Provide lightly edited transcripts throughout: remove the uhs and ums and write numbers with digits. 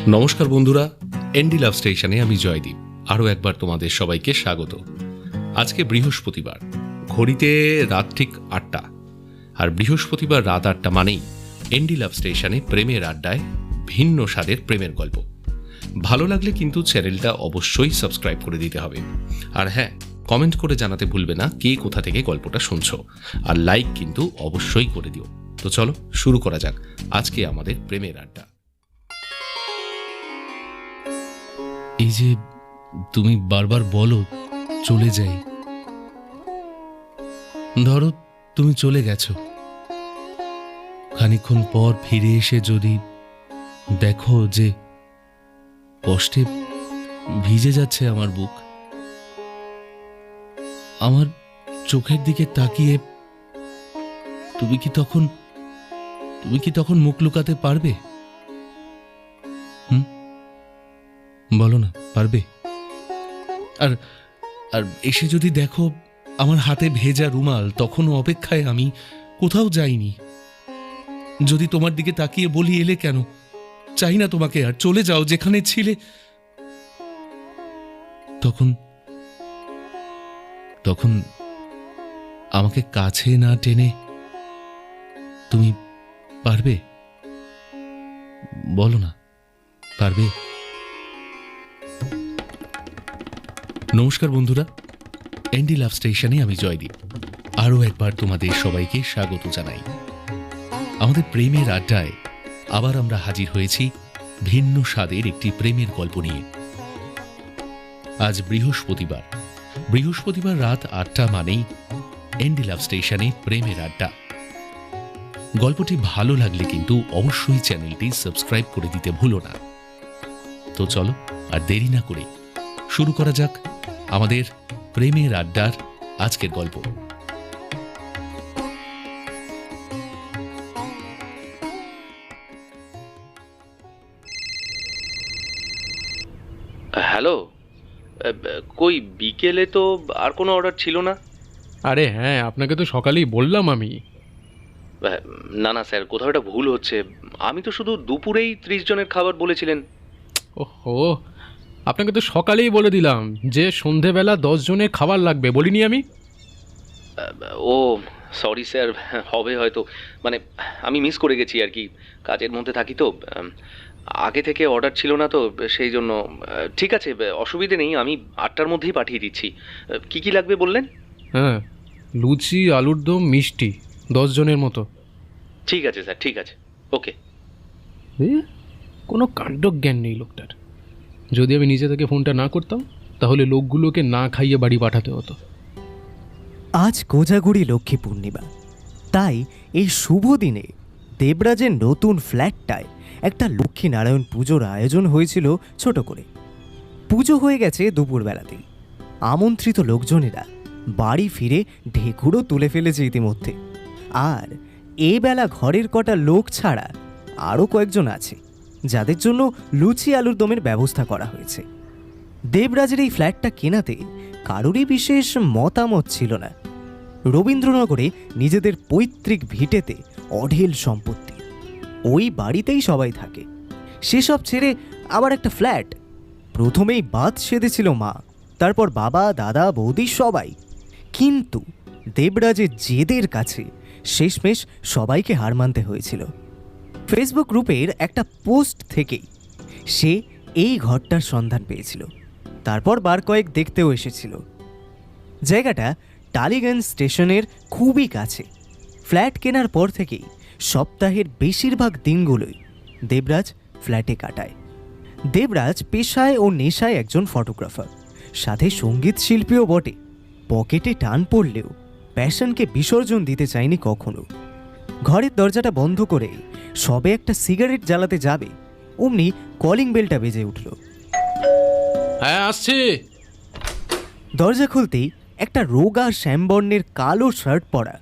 নমস্কার বন্ধুরা, এনডি লাভ স্টেশনে আমি জয়দীপ আরও একবার তোমাদের সবাইকে স্বাগত। আজকে বৃহস্পতিবার, ঘড়িতে রাত ঠিক ৮টা। আর বৃহস্পতিবার রাত ৮টা মানেই এনডি লাভ স্টেশনে প্রেমের আড্ডায় ভিন্ন স্বাদের প্রেমের গল্প। ভালো লাগলে কিন্তু চ্যানেলটা অবশ্যই সাবস্ক্রাইব করে দিতে হবে। আর হ্যাঁ, কমেন্ট করে জানাতে ভুলবে না কে কোথা থেকে গল্পটা শুনছো। আর লাইক কিন্তু অবশ্যই করে দিও। তো চলো শুরু করা যাক আজকে আমাদের প্রেমের আড্ডা। এই যে তুমি বারবার বলো চলে যাই, ধরো তুমি চলে গেছো, খানিকক্ষণ পর ফিরে এসে যদি দেখো যে কষ্টে ভিজে যাচ্ছে আমার বুক, আমার চোখের দিকে তাকিয়ে তুমি কি তখন মুখ লুকাতে পারবে? বলো না, পারবে? আর আর এসে যদি দেখো আমার হাতে ভেজা রুমাল, তখনও অপেক্ষায় আমি, কোথাও যাইনি। যদি তোমার দিকে তাকিয়ে বলি এলে কেন, চাই না তোমাকে আর, চলে যাও যেখানে ছিলে, তখন তখন আমাকে কাছে না টেনে তুমি পারবে? বলো না, পারবে? নমস্কার বন্ধুরা, এনডি লাভ স্টেশনে আমি জয়দীপ আরও একবার তোমাদের সবাইকে স্বাগত জানাই। আমাদের প্রেমের আড্ডায় আবার আমরা হাজির হয়েছি ভিন্ন স্বাদের একটি প্রেমের গল্প নিয়ে। আজ বৃহস্পতিবার রাত ৮টা মানেই এনডি লাভ স্টেশনে প্রেমের আড্ডা। গল্পটি ভালো লাগলে কিন্তু অবশ্যই চ্যানেলটি সাবস্ক্রাইব করে দিতে ভুলো না। তো চলো আর দেরি না করে শুরু করা যাক আমাদের প্রেমের আড্ডার আজকের গল্প। হ্যালো, কই বিকেলে তো আর কোনো অর্ডার ছিল না? আরে হ্যাঁ, আপনাকে তো সকালেই বললাম আমি। না না স্যার, কোথাও একটা ভুল হচ্ছে। আমি তো শুধু দুপুরেই 30 জনের খাবার বলেছিলেন। ওহো, আপনাকে তো সকালেই বলে দিলাম যে সন্ধেবেলা 10 জনের খাবার লাগবে, বলিনি আমি? ও সরি স্যার, হবে হয়তো, মানে আমি মিস করে গেছি আর কি, কাজের মধ্যে থাকি তো। আগে থেকে অর্ডার ছিল না তো সেই জন্য। ঠিক আছে, অসুবিধে নেই, আমি 8টার মধ্যেই পাঠিয়ে দিচ্ছি। কি কি লাগবে বললেন? হ্যাঁ, লুচি, আলুর দম, মিষ্টি, 10 জনের মতো। ঠিক আছে স্যার, ঠিক আছে, ওকে। কোনো কাণ্ডজ্ঞান নেই লোকটার। যদি আমি নিজে থেকে ফোনটা না করতাম তাহলে লোকগুলোকে না খাইয়ে বাড়ি পাঠাতে হতো। আজ কোজাগুড়ি লক্ষ্মী পূর্ণিমা, তাই এই শুভ দিনে দেবরাজের নতুন ফ্ল্যাটটায় একটা লক্ষ্মীনারায়ণ পুজোর আয়োজন হয়েছিল ছোট করে। পুজো হয়ে গেছে দুপুরবেলাতেই। আমন্ত্রিত লোকজনেরা বাড়ি ফিরে ঢেকুরও তুলে ফেলেছে ইতিমধ্যে। আর এ বেলা ঘরের কটা লোক ছাড়া আরও কয়েকজন আছে যাদের জন্য লুচি আলুর দমের ব্যবস্থা করা হয়েছে। দেবরাজের এই ফ্ল্যাটটা কেনাতে কারোরই বিশেষ মতামত ছিল না। রবীন্দ্রনগরে নিজেদের পৈতৃক ভিটেতে অঢেল সম্পত্তি, ওই বাড়িতেই সবাই থাকে। সেসব ছেড়ে আবার একটা ফ্ল্যাট। প্রথমেই বাদ সেধেছিল মা, তারপর বাবা, দাদা, বৌদি সবাই। কিন্তু দেবরাজের জেদের কাছে শেষমেশ সবাইকে হার মানতে হয়েছিল। ফেসবুক গ্রুপের একটা পোস্ট থেকেই সে এই ঘরটার সন্ধান পেয়েছিল। তারপর বার কয়েক দেখতেও এসেছিল। জায়গাটা টালিগঞ্জ স্টেশনের খুবই কাছে। ফ্ল্যাট কেনার পর থেকেই সপ্তাহের বেশিরভাগ দিনগুলোই দেবরাজ ফ্ল্যাটে কাটায়। দেবরাজ পেশায় ও নেশায় একজন ফটোগ্রাফার, সাথে সঙ্গীত শিল্পীও বটে। পকেটে টান পড়লেও প্যাশনকে বিসর্জন দিতে চায়নি কখনো। ঘরের দরজাটা বন্ধ করে সবে একটা সিগারেট জ্বালাতে যাবে, অমনি কলিং বেলটা বেজে উঠল। হ্যাঁ, আসছি। দরজা খুলতেই একটা রোগা শ্যামবর্ণের কালো শার্ট পরা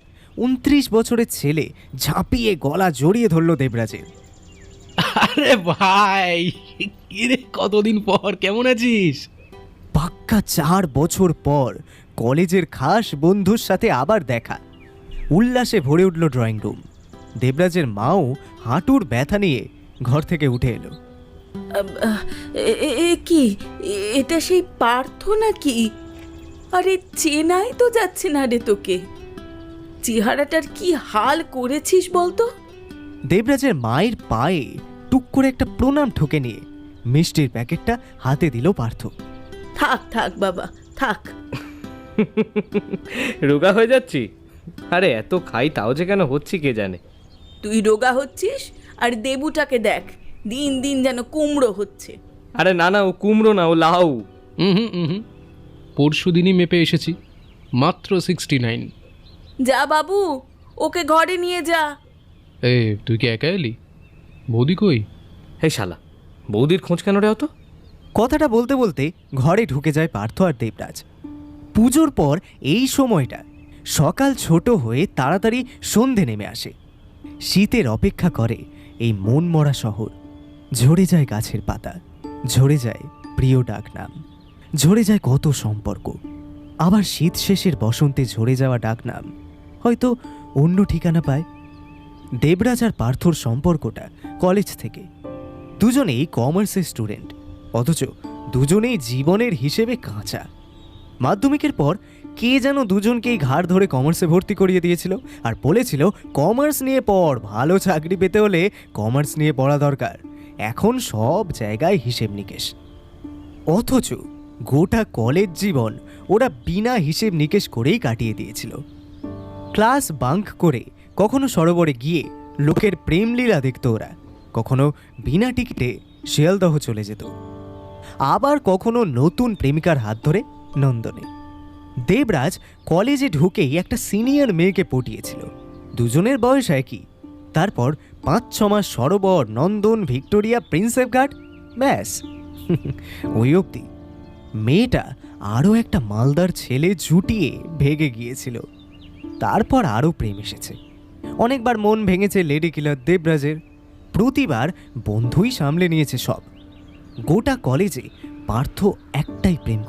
29 বছরের ছেলে ঝাঁপিয়ে গলা জড়িয়ে ধরল দেবরাজের। আরে ভাই, কিরে, কতদিন পর, কেমন আছিস? পাক্কা 4 বছর পর কলেজের খাস বন্ধুর সাথে আবার দেখা। উল্লাসে ভরে উঠল ড্রয়িং রুম। দেবরাজের মাও হাঁটুর ব্যথা নিয়ে ঘর থেকে উঠে এলো। কি এটা সেই পার্থ নাকি? আরে চেনাই তো যাচ্ছে না রে তোকে। চেহারাটার কি হাল করেছিস বলতো? দেবরাজের মায়ের পায়ে টুক করে একটা প্রণাম ঠুকে নিয়ে মিষ্টির প্যাকেটটা হাতে দিল পার্থ। থাক থাক বাবা থাক। রোগা হয়ে যাচ্ছি? আরে এত খাই তাও যে কেন হচ্ছি কে জানে। তুই রোগা হচ্ছিস আর দেবুটাকে দেখ, দিন দিন যেন কুমড়ো হচ্ছে। আরে না না, ও কুমড়ো না, ও লাউ। হুম পরশু দিনই মেপে এসেছি, মাত্র 69। যা বাবু, ওকে ঘরে নিয়ে যা। এ তুই কি একা এলি? বৌদি কই? হে শালা, বৌদির খোঁজ কেন রে অত? কথাটা বলতে বলতে ঘরে ঢুকে যায় পার্থ আর দেবরাজ। পুজোর পর এই সময়টা সকাল ছোট হয়ে তাড়াতাড়ি সন্ধে নেমে আসে। শীতের অপেক্ষা করে এই মনমরা শহর। ঝরে যায় গাছের পাতা, ঝরে যায় প্রিয় ডাক নাম, ঝরে যায় কত সম্পর্ক। আবার শীত শেষের বসন্তে ঝরে যাওয়া ডাক নাম হয়তো অন্য ঠিকানা পায়। দেবরাজ আর পার্থর সম্পর্কটা কলেজ থেকে। দুজনেই কমার্সের স্টুডেন্ট, অথচ দুজনেই জীবনের হিসেবে কাঁচা। মাধ্যমিকের পর কে যেন দুজনকেই ঘাড় ধরে কমার্সে ভর্তি করিয়ে দিয়েছিল আর বলেছিল কমার্স নিয়ে পড়, ভালো চাকরি পেতে হলে কমার্স নিয়ে পড়া দরকার। এখন সব জায়গায় হিসেব নিকেশ। অথচ গোটা কলেজ জীবন ওরা বিনা হিসেব নিকেশ করেই কাটিয়ে দিয়েছিল। ক্লাস বাঙ্ক করে কখনো সরোবরে গিয়ে লোকের প্রেমলীলা দেখত ওরা, কখনো বিনা টিকিটে শিয়ালদহ চলে যেত, আবার কখনো নতুন প্রেমিকার হাত ধরে নন্দনে। দেবরাজ কলেজে ঢুকেই একটা সিনিয়র মেয়েকে পটিয়েছিল। দুজনের বয়স একই। তারপর 5-6 মাস সরোবর, নন্দন, ভিক্টোরিয়া, প্রিন্সেপ ঘাট, ব্যাস ওই অবধি। মেয়েটা আরও একটা মালদার ছেলে জুটিয়ে ভেগে গিয়েছিল। তারপর আরও প্রেম এসেছে। অনেকবার মন ভেঙেছে লেডি কিলার দেবরাজের। প্রতিবার বন্ধুই সামলে নিয়েছে সব। গোটা কলেজে পার্থ একটাই প্রেম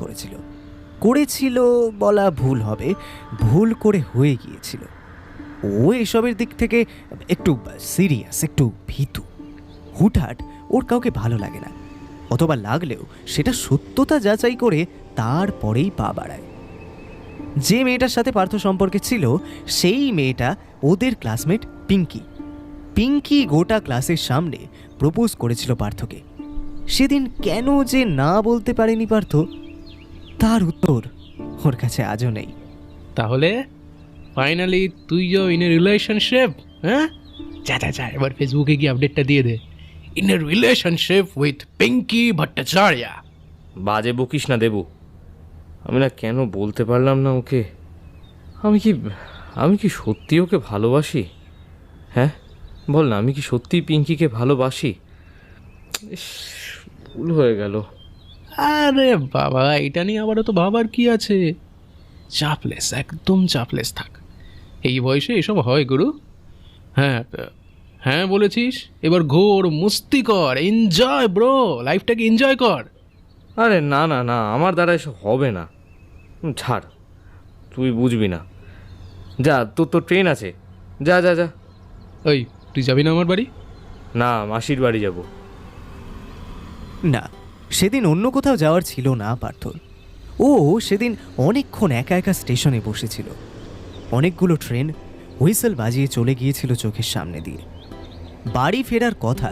করেছিল বলা ভুল হবে, ভুল করে হয়ে গিয়েছিল। ও এসবের দিক থেকে একটু সিরিয়াস, একটু ভীতু। হুটহাট ওর কাউকে ভালো লাগে না, অথবা লাগলেও সেটা সত্যতা যাচাই করে তারপরেই পা বাড়ায়। যে মেয়েটার সাথে পার্থ সম্পর্কে ছিল সেই মেয়েটা ওদের ক্লাসমেট পিঙ্কি। পিঙ্কি গোটা ক্লাসের সামনে প্রপোজ করেছিল পার্থকে। সেদিন কেন যে না বলতে পারেনি পার্থ, তার উত্তর ওর কাছে আজও নেই। তাহলে ফাইনালি তুইও ইন এ রিলেশনশিপ? হ্যাঁ, যা এবার ফেসবুকে গিয়ে আপডেটটা দিয়ে দে, in a relationship with Pinky Bhattacharya. বাজে বকিস না দেবু। আমি না কেন বলতে পারলাম না ওকে। আমি কি সত্যি ওকে ভালোবাসি? হ্যাঁ বল না, আমি কি সত্যি পিঙ্কিকে ভালোবাসি? ইস, ভুল হয়ে গেল। আরে বাবা, এটা নিয়ে আবারও তো ভাবার কি আছে? চাপলেস, একদম চাপলেস থাক। এই বয়সে এসব হয় গুরু। হ্যাঁ বলেছিস, এবার ঘোর, মস্তি কর, এনজয় ব্রো, লাইফটাকে এনজয় কর। আরে না না না, আমার দ্বারা এসব হবে না। ছাড়, তুই বুঝবি না। যা, তোর ট্রেন আছে, যা যা যা। ওই তুই যাবি না আমার বাড়ি? না, মাসির বাড়ি যাব। না, সেদিন অন্য কোথাও যাওয়ার ছিল না পার্থর। ও সেদিন অনেকক্ষণ একা একা স্টেশনে বসেছিল। অনেকগুলো ট্রেন হুইসেল বাজিয়ে চলে গিয়েছিল চোখের সামনে দিয়ে। বাড়ি ফেরার কথা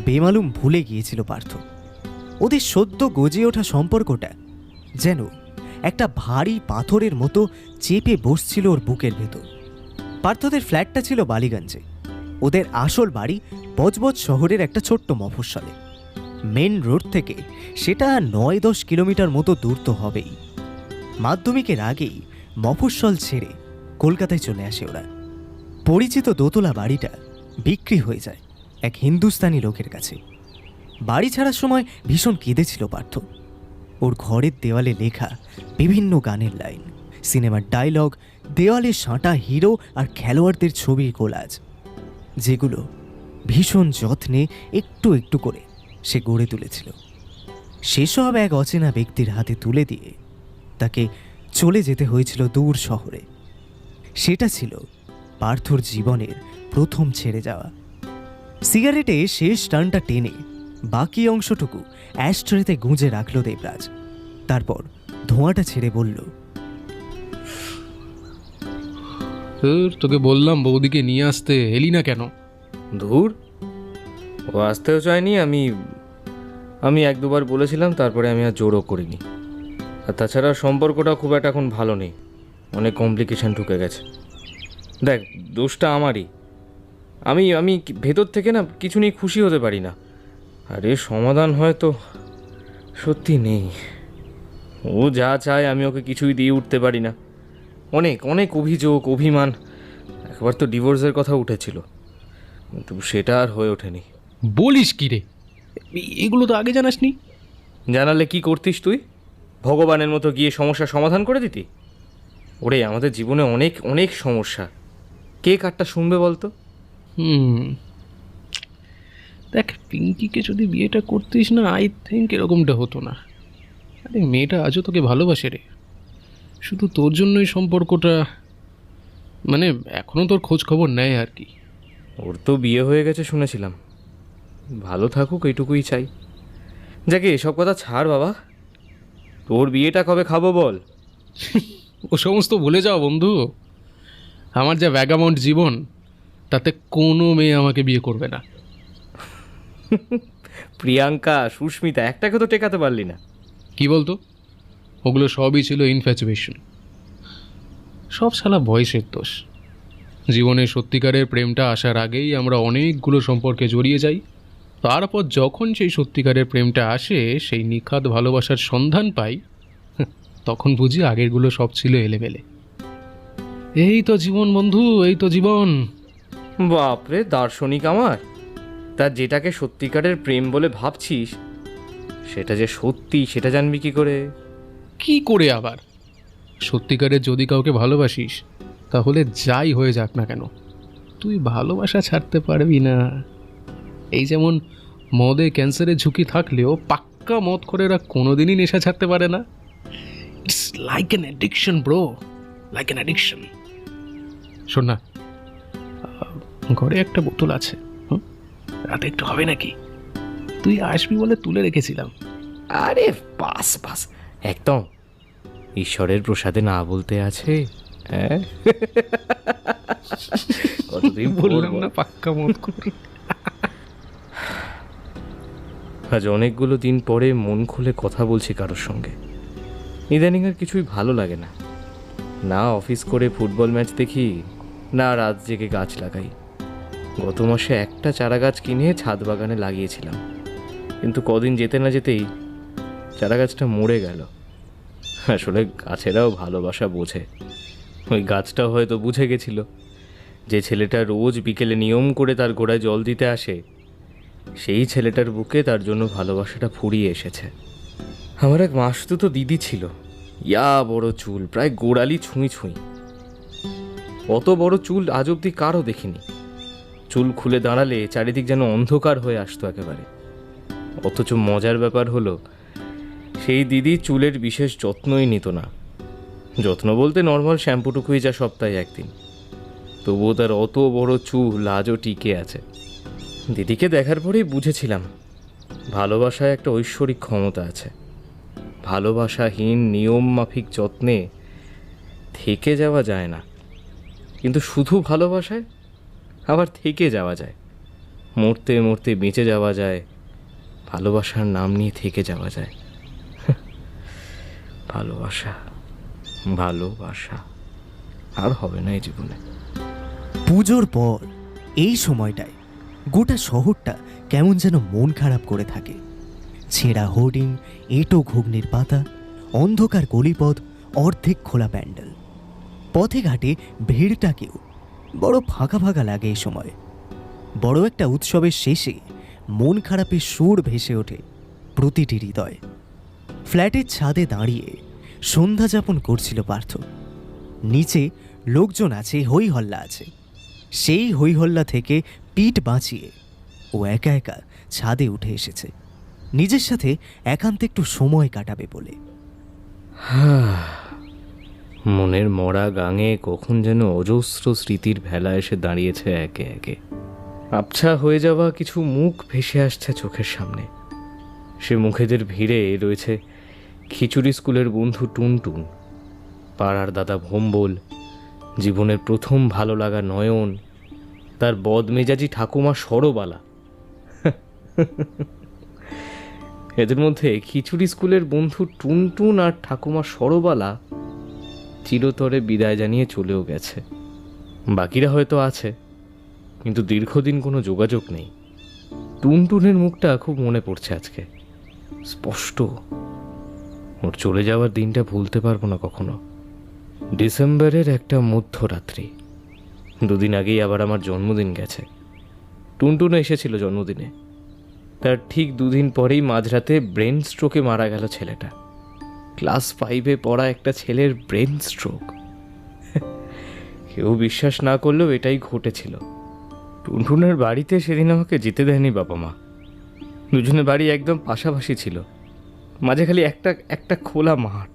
বেমালুম ভুলে গিয়েছিল পার্থ। ওদের সদ্য গজে ওঠা সম্পর্কটা যেন একটা ভারী পাথরের মতো চেপে বসছিল ওর বুকের ভেতর। পার্থদের ফ্ল্যাটটা ছিল বালিগঞ্জে। ওদের আসল বাড়ি বজবজ শহরের একটা ছোট্ট মফস্বলে। মেন রোড থেকে সেটা 9-10 কিলোমিটার মতো দূর তো হবেই। মাধ্যমিকের আগেই মফস্বল ছেড়ে কলকাতায় চলে আসে ওরা। পরিচিত দোতলা বাড়িটা বিক্রি হয়ে যায় এক হিন্দুস্তানি লোকের কাছে। বাড়ি ছাড়ার সময় ভীষণ কেঁদেছিল পার্থ। ওর ঘরের দেওয়ালে লেখা বিভিন্ন গানের লাইন, সিনেমার ডায়লগ, দেওয়ালে সাঁটা হিরো আর খেলোয়াড়দের ছবির কোলাজ, যেগুলো ভীষণ যত্নে একটু একটু করে সে গড়ে তুলেছিল। সেসব এক অচেনা ব্যক্তির হাতে তুলে দিয়ে তাকে চলে যেতে হয়েছিল দূর শহরে। সেটা ছিল পার্থর জীবনের প্রথম ছেড়ে যাওয়া। সিগারেটে শেষ টানটা টেনে বাকি অংশটুকু অ্যাশট্রেতে গুঁজে রাখলো দেবরাজ। তারপর ধোঁয়াটা ছেড়ে বলল, তোকে বললাম বৌদিকে নিয়ে আসতে, এলি না কেন? ধুর, ও আসতেও চায়নি। আমি এক দুবার বলেছিলাম, তারপরে আমি আর জোরও করিনি। আর তাছাড়া সম্পর্কটা খুব একটা এখন ভালো নেই, অনেক কমপ্লিকেশন ঢুকে গেছে। দেখ, দোষটা আমারই। আমি ভেতর থেকে না কিছু নিয়ে খুশি হতে পারি না। আর এর সমাধান হয়তো সত্যি নেই। ও যা চায় আমি ওকে কিছুই দিয়ে উঠতে পারি না। অনেক অনেক অভিযোগ, অভিমান, একবার তো ডিভোর্সের কথা উঠেছিল, কিন্তু সেটা আর হয়ে ওঠেনি। বলিস কি রে? এগুলো তো আগে জানাসনি। জানালে কি করতিস তুই? ভগবানের মতো গিয়ে সমস্যার সমাধান করে দিতি? ওরে, আমাদের জীবনে অনেক অনেক সমস্যা, কে কারটা শুনবে বলতো? দেখ, পিঙ্কিকে যদি বিয়েটা করতিস না, আই থিঙ্ক এরকমটা হতো না। আরে মেয়েটা আজও তোকে ভালোবাসে রে, শুধু তোর জন্যই সম্পর্কটা, মানে এখনও তোর খোঁজ খবর নেয় আর কি। ওর তো বিয়ে হয়ে গেছে শুনেছিলাম, ভালো থাকুক এইটুকুই চাই। যাকে এসব কথা ছাড় বাবা, তোর বিয়েটা কবে খাবো বল? ও সমস্ত ভুলে যাও বন্ধু। আমার যা ভ্যাগামন্ট জীবন, তাতে কোনো মেয়ে আমাকে বিয়ে করবে না। প্রিয়াঙ্কা, সুস্মিতা, একটাকে তো টেকাতে পারলি না। কি বলতো? ওগুলো সবই ছিল ইনফ্যাচুয়েশন, সব শালা বয়সের দোষ। জীবনে সত্যিকারের প্রেমটা আসার আগেই আমরা অনেকগুলো সম্পর্কে জড়িয়ে যাই। তারপর যখন সেই সত্যিকারের প্রেমটা আসে, সেই নিখাত ভালোবাসার সন্ধান পাই, তখন বুঝি আগেরগুলো সব ছিল এলেবেলে। এই তো জীবন বন্ধু, এই তো জীবন। বাপরে, দার্শনিক আমার! তার যেটাকে সত্যিকারের প্রেম বলে ভাবছিস, সেটা যে সত্যি সেটা জানবি কি করে? কি করে আবার? সত্যিকারের যদি কাউকে ভালোবাসিস, তাহলে যাই হয়ে যাক না কেন, তুই ভালোবাসা ছাড়তে পারবি না। এই যেমন মদে ক্যান্সারের ঝুঁকি থাকলেও পাক্কা মদখোরেরা কোনোদিনই নেশা ছাড়তে পারে না। It's like an addiction bro, like an addiction. শোন না, ঘরে একটা বোতল আছে, রাতে একটু হবে নাকি? তুই আসবি বলে তুলে রেখেছিলাম। আরে বাস বাস, একদম ঈশ্বরের প্রসাদে না বলতে আছে। হ্যাঁ, কতদিন বললাম না পাক্কা মদখোর। আজ অনেকগুলো দিন পরে মন খুলে কথা বলছি কারোর সঙ্গে। ইদানিং আর কিছুই ভালো লাগে না। না অফিস করে ফুটবল ম্যাচ দেখি, না রাত জেগে গাছ লাগাই। গত মাসে একটা চারা গাছ কিনে ছাদ বাগানে লাগিয়েছিলাম, কিন্তু কদিন যেতে না যেতেই চারা গাছটা মরে গেল। আসলে গাছেরাও ভালোবাসা বোঝে। ওই গাছটা হয়তো বুঝে গেছিল যে ছেলেটা রোজ বিকেলে নিয়ম করে তার গোড়ায় জল দিতে আসে, সেই ছেলেটার বুকে তার জন্য ভালোবাসাটা ফুরিয়ে এসেছে। আমার এক মাসতুতো দিদি ছিল, ইয়া বড় চুল, প্রায় গোড়ালি ছুঁই ছুঁই। অত বড় চুল আজ অব্দি কারও দেখিনি। চুল খুলে দাঁড়ালে চারিদিক যেন অন্ধকার হয়ে আসতো একেবারে। অথচ মজার ব্যাপার হলো, সেই দিদি চুলের বিশেষ যত্নই নিত না। যত্ন বলতে নর্মাল শ্যাম্পুটুকুই, যা সপ্তাহে একদিন। তবুও তার অত বড় চুল আজও টিকে আছে। দিদিকে দেখার পরেই বুঝেছিলাম ভালোবাসায় একটা ঐশ্বরিক ক্ষমতা আছে। ভালোবাসাহীন নিয়ম মাফিক যত্নে থেকে যাওয়া যায় না, কিন্তু শুধু ভালোবাসায় আবার থেকে যাওয়া যায়। মরতে মরতে বেঁচে যাওয়া যায়, ভালোবাসার নাম নিয়ে থেকে যাওয়া যায়। ভালোবাসা, ভালোবাসা আর হবে না এই জীবনে। পুজোর পর এই সময়টায় গোটা শহরটা কেমন যেন মন খারাপ করে থাকে। ছেঁড়া হোর্ডিং, এঁটো ঘুগনির পাতা, অন্ধকার গলিপথ, অর্ধেক খোলা প্যান্ডেল। পথে ঘাটে ভিড়টাকেও বড় ফাঁকা ফাঁকা লাগে এই সময়। বড় একটা উৎসবের শেষে মন খারাপের সুর ভেসে ওঠে প্রতিটি হৃদয়। ফ্ল্যাটের ছাদে দাঁড়িয়ে সন্ধ্যা যাপন করছিল পার্থ। নিচে লোকজন আছে, হই হল্লা আছে। সেই হই হল্লা থেকে পিঠ বাঁচিয়ে ও একা একা ছাদে উঠে এসেছে, নিজের সাথে একান্তে একটু সময় কাটাবে বলে। মনের মরা গাঙে কখন যেন অজস্র স্মৃতির ভেলা এসে দাঁড়িয়েছে একে একে। আবছা হয়ে যাওয়া কিছু মুখ ভেসে আসছে চোখের সামনে। সে মুখেদের ভিড়ে রয়েছে খিচুড়ি স্কুলের বন্ধু টুনটুন, পাড়ার দাদা ভোম্বল, জীবনের প্রথম ভালো লাগা নয়ন, তার বদমেজাজি ঠাকুমা সরবালা। এদের মধ্যে খিচুড়ি স্কুলের বন্ধু টুনটুন আর ঠাকুমা সরবালা চিরতরে বিদায় জানিয়ে চলেও গেছে। বাকিরা হয়তো আছে, কিন্তু দীর্ঘদিন কোনো যোগাযোগ নেই। টুনটুনের মুখটা খুব মনে পড়ছে আজকে, স্পষ্ট। ওর চলে যাওয়ার দিনটা ভুলতে পারবো না কখনো। ডিসেম্বরের একটা মধ্যরাত্রি। 2 দিন আগেই আবার আমার জন্মদিন গেছে। টুনটুনও এসেছিল জন্মদিনে। তার ঠিক 2 দিন পরেই মাঝরাতে ব্রেন স্ট্রোকে মারা গেল ছেলেটা। ক্লাস 5-এ পড়া একটা ছেলের ব্রেন স্ট্রোক। কেউ বিশ্বাস না করলেও এটাই ঘটেছিল। টুনটুনের বাড়িতে সেদিন আমাকে যেতে দেয়নি বাবা মা। দুজনের বাড়ি একদম পাশাপাশি ছিল, মাঝে খালি একটা খোলা মাঠ।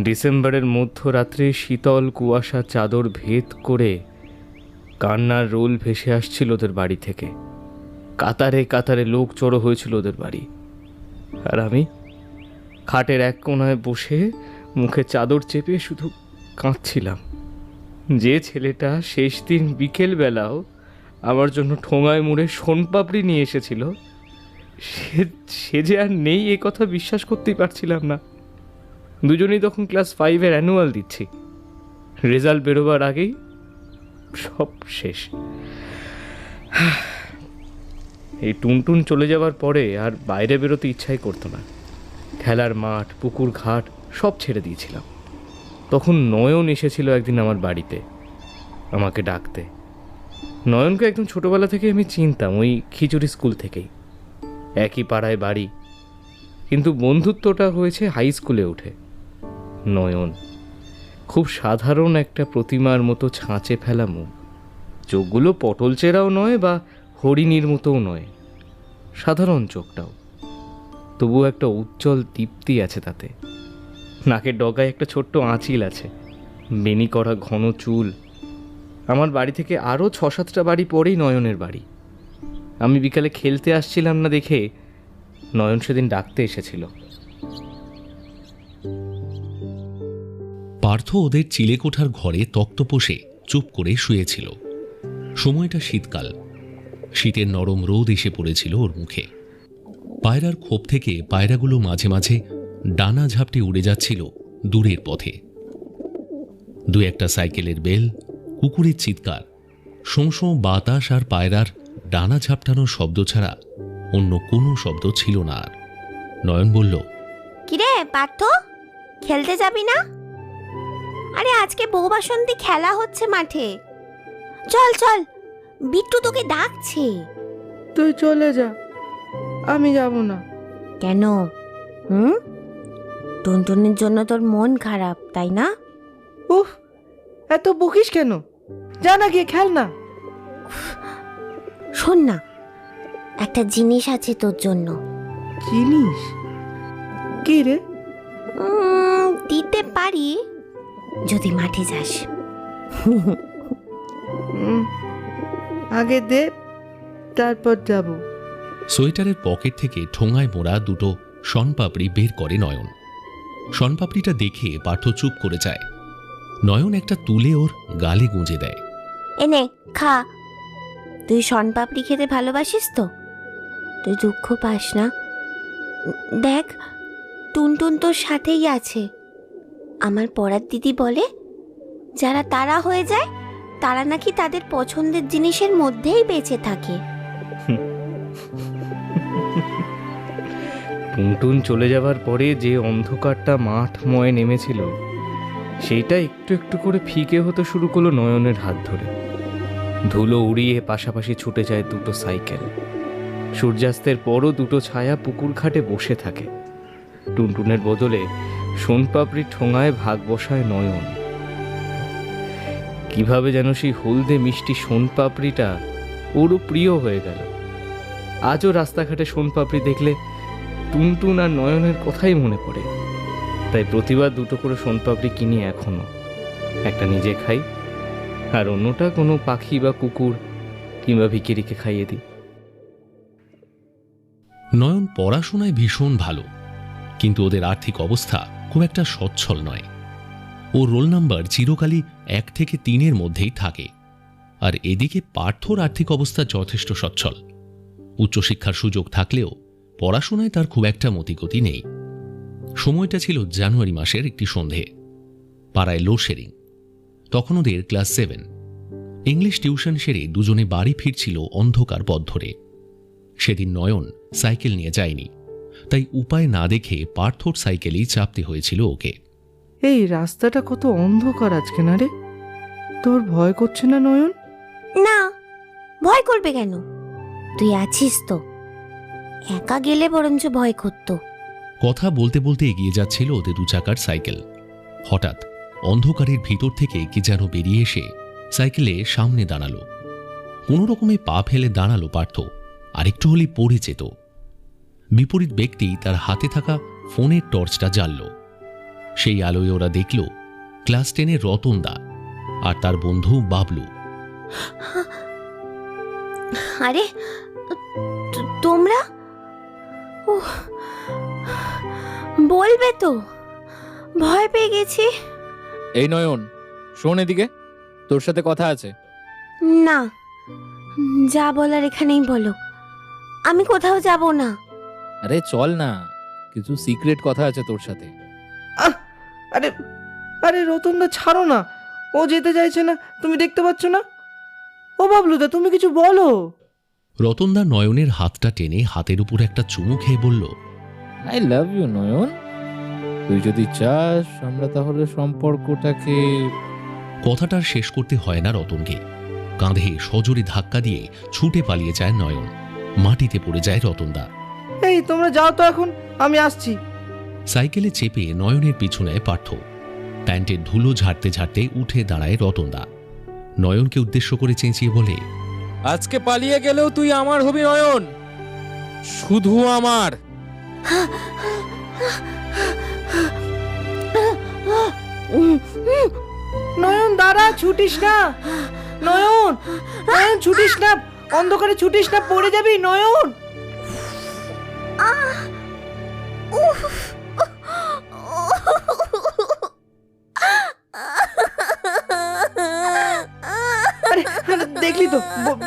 ডিসেম্বরের মধ্যরাত্রে শীতল কুয়াশা চাদর ভেদ করে কান্নার রোল ভেসে আসছিল ওদের বাড়ি থেকে। কাতারে কাতারে লোক জড়ো হয়েছিল ওদের বাড়ি। আর আমি খাটের এক কোণায় বসে মুখে চাদর চেপে শুধু কাঁদছিলাম। যে ছেলেটা শেষ দিন বিকেলবেলাও আমার জন্য ঠোঙায় মুড়ে সোনপাপড়ি নিয়ে এসেছিল, সে যে আর নেই, এ কথা বিশ্বাস করতেই পারছিলাম না। দুজনেই তখন ক্লাস 5-এর অ্যানুয়াল দিচ্ছি। রেজাল্ট বেরোবার আগেই সব শেষ। এই টুনটুন চলে যাওয়ার পরে আর বাইরে বেরোতে ইচ্ছাই করতো না। খেলার মাঠ, পুকুর, ঘাট সব ছেড়ে দিয়েছিলাম। তখন নয়ন এসেছিল একদিন আমার বাড়িতে আমাকে ডাকতে। নয়নকে একদম ছোটবেলা থেকে আমি চিনতাম, ওই খিচুড়ি স্কুল থেকেই। একই পাড়ায় বাড়ি, কিন্তু বন্ধুত্বটা হয়েছে হাই স্কুলে উঠে। নয়ন খুব সাধারণ একটা প্রতিমার মতো ছাঁচে ফেলা মুখ, চোখগুলো পটল চেরাও নয় বা হরিণীর মতোও নয়, সাধারণ চোখটাও, তবু একটা উজ্জ্বল দীপ্তি আছে তাতে। নাকের ডগায় একটা ছোট্ট আঁচিল আছে, বেনি করা ঘন চুল। আমার বাড়ি থেকে আরও 6-7টা বাড়ি পরেই নয়নের বাড়ি। আমি বিকালে খেলতে আসছিলাম না দেখে নয়ন সেদিন ডাকতে এসেছিল। পার্থ ওদের চিলেকোঠার ঘরে তক্তপোষে চুপ করে শুয়েছিল। সময়টা শীতকাল। শীতের নরম রোদ এসে পড়েছিল ওর মুখে। পায়রার খোপ থেকে পায়রাগুলো মাঝে মাঝে ডানা ঝাপটে উড়ে যাচ্ছিল দূরের পথে। 2-1টা সাইকেলের বেল, কুকুরের চিৎকার, শোঁ বাতাস আর পায়রার ডানা ঝাপটানোর শব্দ ছাড়া অন্য কোনো শব্দ ছিল না আর। নয়ন বলল, কিরে পার্থ, খেলতে যাবি না? আরে আজকে বউ বাসন্তী খেলা হচ্ছে মাঠে, চল চল, বিট্টু তোকে ডাকছে। তুই চলে যা, আমি যাব না। কেন? টুনটুনের জন্য তোর মন খারাপ, তাই না? উফ, এত বকিস কেন? যা না, গিয়ে খেল না। শোন না, একটা জিনিস আছে তোর জন্য। জিনিস? কি রে? দিতে পারি যদি মাঠে যাস। আগে দে, তারপর যাব। সোয়েটারের পকেট থেকে ঠোঙায় মোড়া 2টো শনপাপড়ি বের করে নয়ন। শনপাপড়িটা দেখে পার্থ চুপ করে যায়। নয়ন একটা তুলে ওর গালে গুঁজে দেয়। এনে খা। তুই শনপাপড়ি খেতে ভালোবাসিস তো? তুই দুঃখ পাস না? দেখ, টুনটুন তোর সাথেই আছে। আমার পড়ার দিদি বলে, যারা তারা হয়ে যায় তারা নাকি তাদের পছন্দের জিনিসের মধ্যেই বেঁচে থাকে। টুনটুন চলে যাওয়ার পরে যে অন্ধকারটা মাঠময় নেমেছিল, সেইটা একটু একটু করে ফিকে হতে শুরু করলো নয়নের হাত ধরে। ধুলো উড়িয়ে পাশাপাশি ছুটে যায় 2টো সাইকেল। সূর্যাস্তের পরও 2টো ছায়া পুকুর ঘাটে বসে থাকে। টুনটুনের বদলে সোনপাপড়ির ঠোঙায় ভাগ বসায় নয়ন। কিভাবে যেন সেই হলদে মিষ্টি সোনপাপড়িটা ওরও প্রিয় হয়ে গেল। আজও রাস্তাঘাটে সোনপাপড়ি দেখলে টুনটুন আর নয়নের কথাই মনে পড়ে। তাই প্রতিবার 2টো করে সোনপাপড়ি কিনি এখনো। একটা নিজে খাই, আর অন্যটা কোনো পাখি বা কুকুর কিংবা ভিকিরিকে খাইয়ে দিই। নয়ন পড়াশোনায় ভীষণ ভালো, কিন্তু ওদের আর্থিক অবস্থা খুব একটা সচ্ছল নয়। ওর রোল নাম্বার চিরকালই 1 থেকে 3-এর মধ্যেই থাকে। আর এদিকে পার্থর আর্থিক অবস্থা যথেষ্ট সচ্ছল। উচ্চশিক্ষার সুযোগ থাকলেও পড়াশোনায় তার খুব একটা মতিগতি নেই। সময়টা ছিল জানুয়ারি মাসের একটি সন্ধে। পাড়ায় লোডশেডিং। তখন ওদের ক্লাস 7। ইংলিশ টিউশন সেরে দুজনে বাড়ি ফিরছিল অন্ধকার পথ ধরে। সেদিন নয়ন সাইকেল নিয়ে যায়নি, তাই উপায় না দেখে পার্থর সাইকেলেই চাপতে হয়েছিল ওকে। এই রাস্তাটা কত অন্ধকার আজকে না রে, তোর ভয় করছে না নয়ন? না, ভয় করবে কেন? তুই আছিস তো। একা গেলে বরঞ্চ ভয় করতো। কথা বলতে বলতে এগিয়ে যাচ্ছিল ওদের 2 চাকার সাইকেল। হঠাৎ অন্ধকারের ভিতর থেকে কি যেন বেরিয়ে এসে সাইকেলে সামনে দাঁড়ালো। কোনো রকমে পা ফেলে দাঁড়ালো পার্থ, আরেকটু হলেই পড়ে যেত। বিপরীত ব্যক্তি তার হাতে থাকা ফোনের টর্চটা জ্বালল। সেই আলোয় ওরা দেখল ক্লাস 10-এর রতনদা আর তার বন্ধু বাবলু। আরে তোমরা বলবে তো, ভয় পেয়ে গেছি। এই নয়ন, শোন এদিকে, তোর সাথে কথা আছে। না, যা বলার এখানেই বলো, আমি কোথাও যাব না। আরে চল না, কিছু সিক্রেট কথা আছে তোর সাথে। আরে আরে রতনদা ছাড়ো না, ও যেতে চাইছে না, তুমি দেখতে পাচ্ছ না? ও বাবলুদা, তুমি কিছু বলো। রতনদা নয়নের হাতটা টেনে হাতের উপর একটা চুমু খেয়ে বলল, আই লাভ ইউ নয়ন, তুই যদি চাস আমরা তাহলে সম্পর্কটাকে। কথাটার শেষ করতে হয় না রতনকে। কাঁধে সজোরে ধাক্কা দিয়ে ছুটে পালিয়ে যায় নয়ন। মাটিতে পড়ে যায় রতনদা। এই তোমরা যাও তো এখন, আমি আসছি। সাইকেলে চেপে নয়নের পিছু নেয় পার্থ। প্যান্টের ধুলো ঝাড়তে ঝাড়তে উঠে দাঁড়ায় রতনদা। নয়নকে উদ্দেশ্য করে চেঁচিয়ে বলে, আজকে পালিয়ে গেলেও তুই আমার হবি নয়ন, শুধু আমার। নয়ন দাঁড়া, ছুটিস না। নয়ন, নয়ন ছুটিস না, অন্ধকারে ছুটিস না, পড়ে যাবি নয়ন। আরে আরে, দেখলি তো,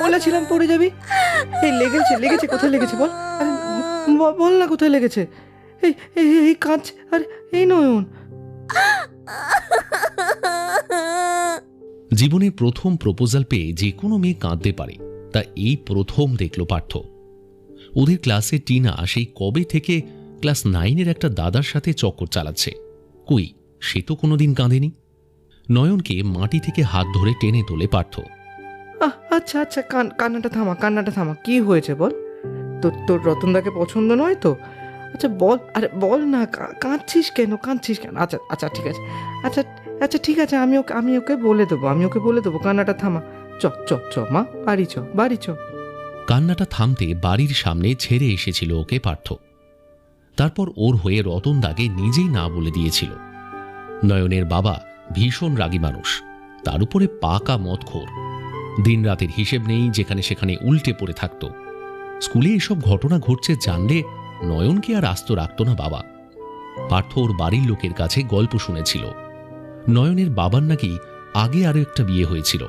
বলেছিলাম পড়ে যাবি। এই লেগেছে, লেগেছে, কোথায় লেগেছে বল? আরে বল না কোথায় লেগেছে। এই এই এই কাঁচ, আরে এই নয়ন। জীবনে প্রথম প্রপোজাল পেয়ে যে কোনো মেয়ে কাঁদতে পারে, তা এই প্রথম দেখল পার্থ। ওদের ক্লাসে টিনা সেই কবে থেকে ক্লাস 9-এর একটা দাদার সাথে চক্কর চালাচ্ছে। কই, সে তো কোনোদিন কাঁদেনি। নয়নকে মাটি থেকে হাত ধরে টেনে তোলে পার্থ। আচ্ছা আচ্ছা, কান্নাটা থামা, কান্নাটা থামা। কি হয়েছে বল? তোর রতনদাকে পছন্দ নয় তো? আচ্ছা বল, আরে বল না, কাঁদছিস কেন, কাঁদছিস কেন? আচ্ছা আচ্ছা ঠিক আছে, আচ্ছা আচ্ছা ঠিক আছে, আমি ওকে বলে দেবো, কান্নাটা থামা। চ মা, বাড়ি চ। কান্নাটা থামতে বাড়ির সামনে ছেড়ে এসেছিল ওকে পার্থ। তারপর ওর হয়ে রতনদাকে নিজেই না বলে দিয়েছিল। নয়নের বাবা ভীষণ রাগী মানুষ, তার উপরে পাকা মদখোর। দিন রাতের হিসেব নেই, যেখানে সেখানে উল্টে পড়ে থাকত। স্কুলে এসব ঘটনা ঘটছে জানলে নয়নকে আর আস্ত রাখত না বাবা। পার্থ ওর বাড়ির লোকের কাছে গল্প শুনেছিল। নয়নের বাবার নাকি আগে আরো একটা বিয়ে হয়েছিল।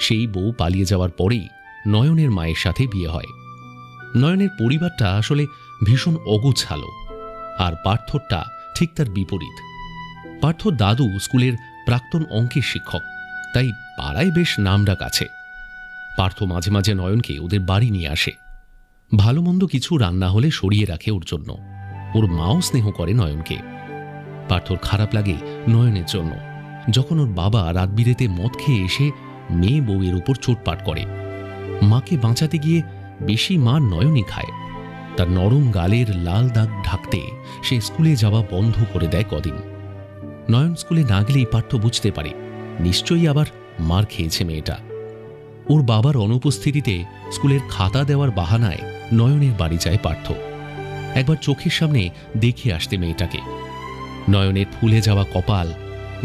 সেই বউ পালিয়ে যাওয়ার পরেই নয়নের মায়ের সাথে বিয়ে হয়। নয়নের পরিবারটা আসলে ভীষণ অগোছালো, আর পার্থরটা ঠিক তার বিপরীত। পার্থর দাদু স্কুলের প্রাক্তন অঙ্কের শিক্ষক, তাই পাড়ায় বেশ নামডাক আছে। পার্থ মাঝে মাঝে নয়নকে ওদের বাড়ি নিয়ে আসে। ভালো মন্দ কিছু রান্না হলে সরিয়ে রাখে ওর জন্য। ওর মাও স্নেহ করে নয়নকে। পার্থর খারাপ লাগে নয়নের জন্য, যখন ওর বাবা রাত বিরেতে মদ খেয়ে এসে মেয়ে বউয়ের উপর চোটপাট করে। মাকে বাঁচাতে গিয়ে বেশি মার নয়নই খায়। তার নরম গালের লাল দাগ ঢাকতে সে স্কুলে যাওয়া বন্ধ করে দেয় কদিন। নয়ন স্কুলে না গেলেই পার্থ বুঝতে পারে নিশ্চয়ই আবার মার খেয়েছে মেয়েটা। ওর বাবার অনুপস্থিতিতে স্কুলের খাতা দেওয়ার বাহানায় নয়নের বাড়ি যায় পার্থ, একবার চোখের সামনে দেখে আসতে মেয়েটাকে। নয়নের ফুলে যাওয়া কপাল,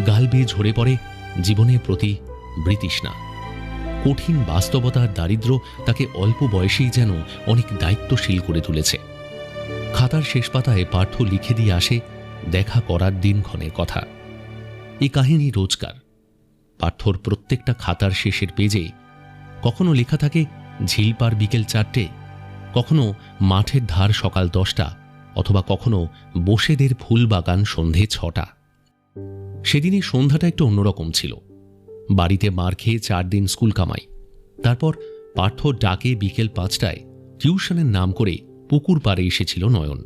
গাল বেয়ে ঝরে পড়ে জীবনের প্রতি বৃতৃষ্ণা। কঠিন বাস্তবতার দারিদ্র্য তাকে অল্প বয়সেই যেন অনেক দায়িত্বশীল করে তুলেছে। খাতার শেষ পাতায় পার্থ লিখে দিয়ে আসে দেখা করার দিনক্ষণের কথা। এই কাহিনী রোজকার। পার্থর প্রত্যেকটা খাতার শেষের পেজে কখনো লেখা থাকে ঝিলপার বিকেল 4টে, কখনো মাঠের ধার সকাল 10টা, অথবা কখনো বসেদের ফুল বাগান সন্ধে 6টা। সেদিনই সন্ধ্যাটা একটু অন্যরকম ছিল। বাড়িতে মার খেয়ে 4 দিন স্কুল কামাই, তারপর পার্থ ডাকে বিকেল 5টায় টিউশনের নাম করে পুকুর পাড়ে এসেছিল নয়ন।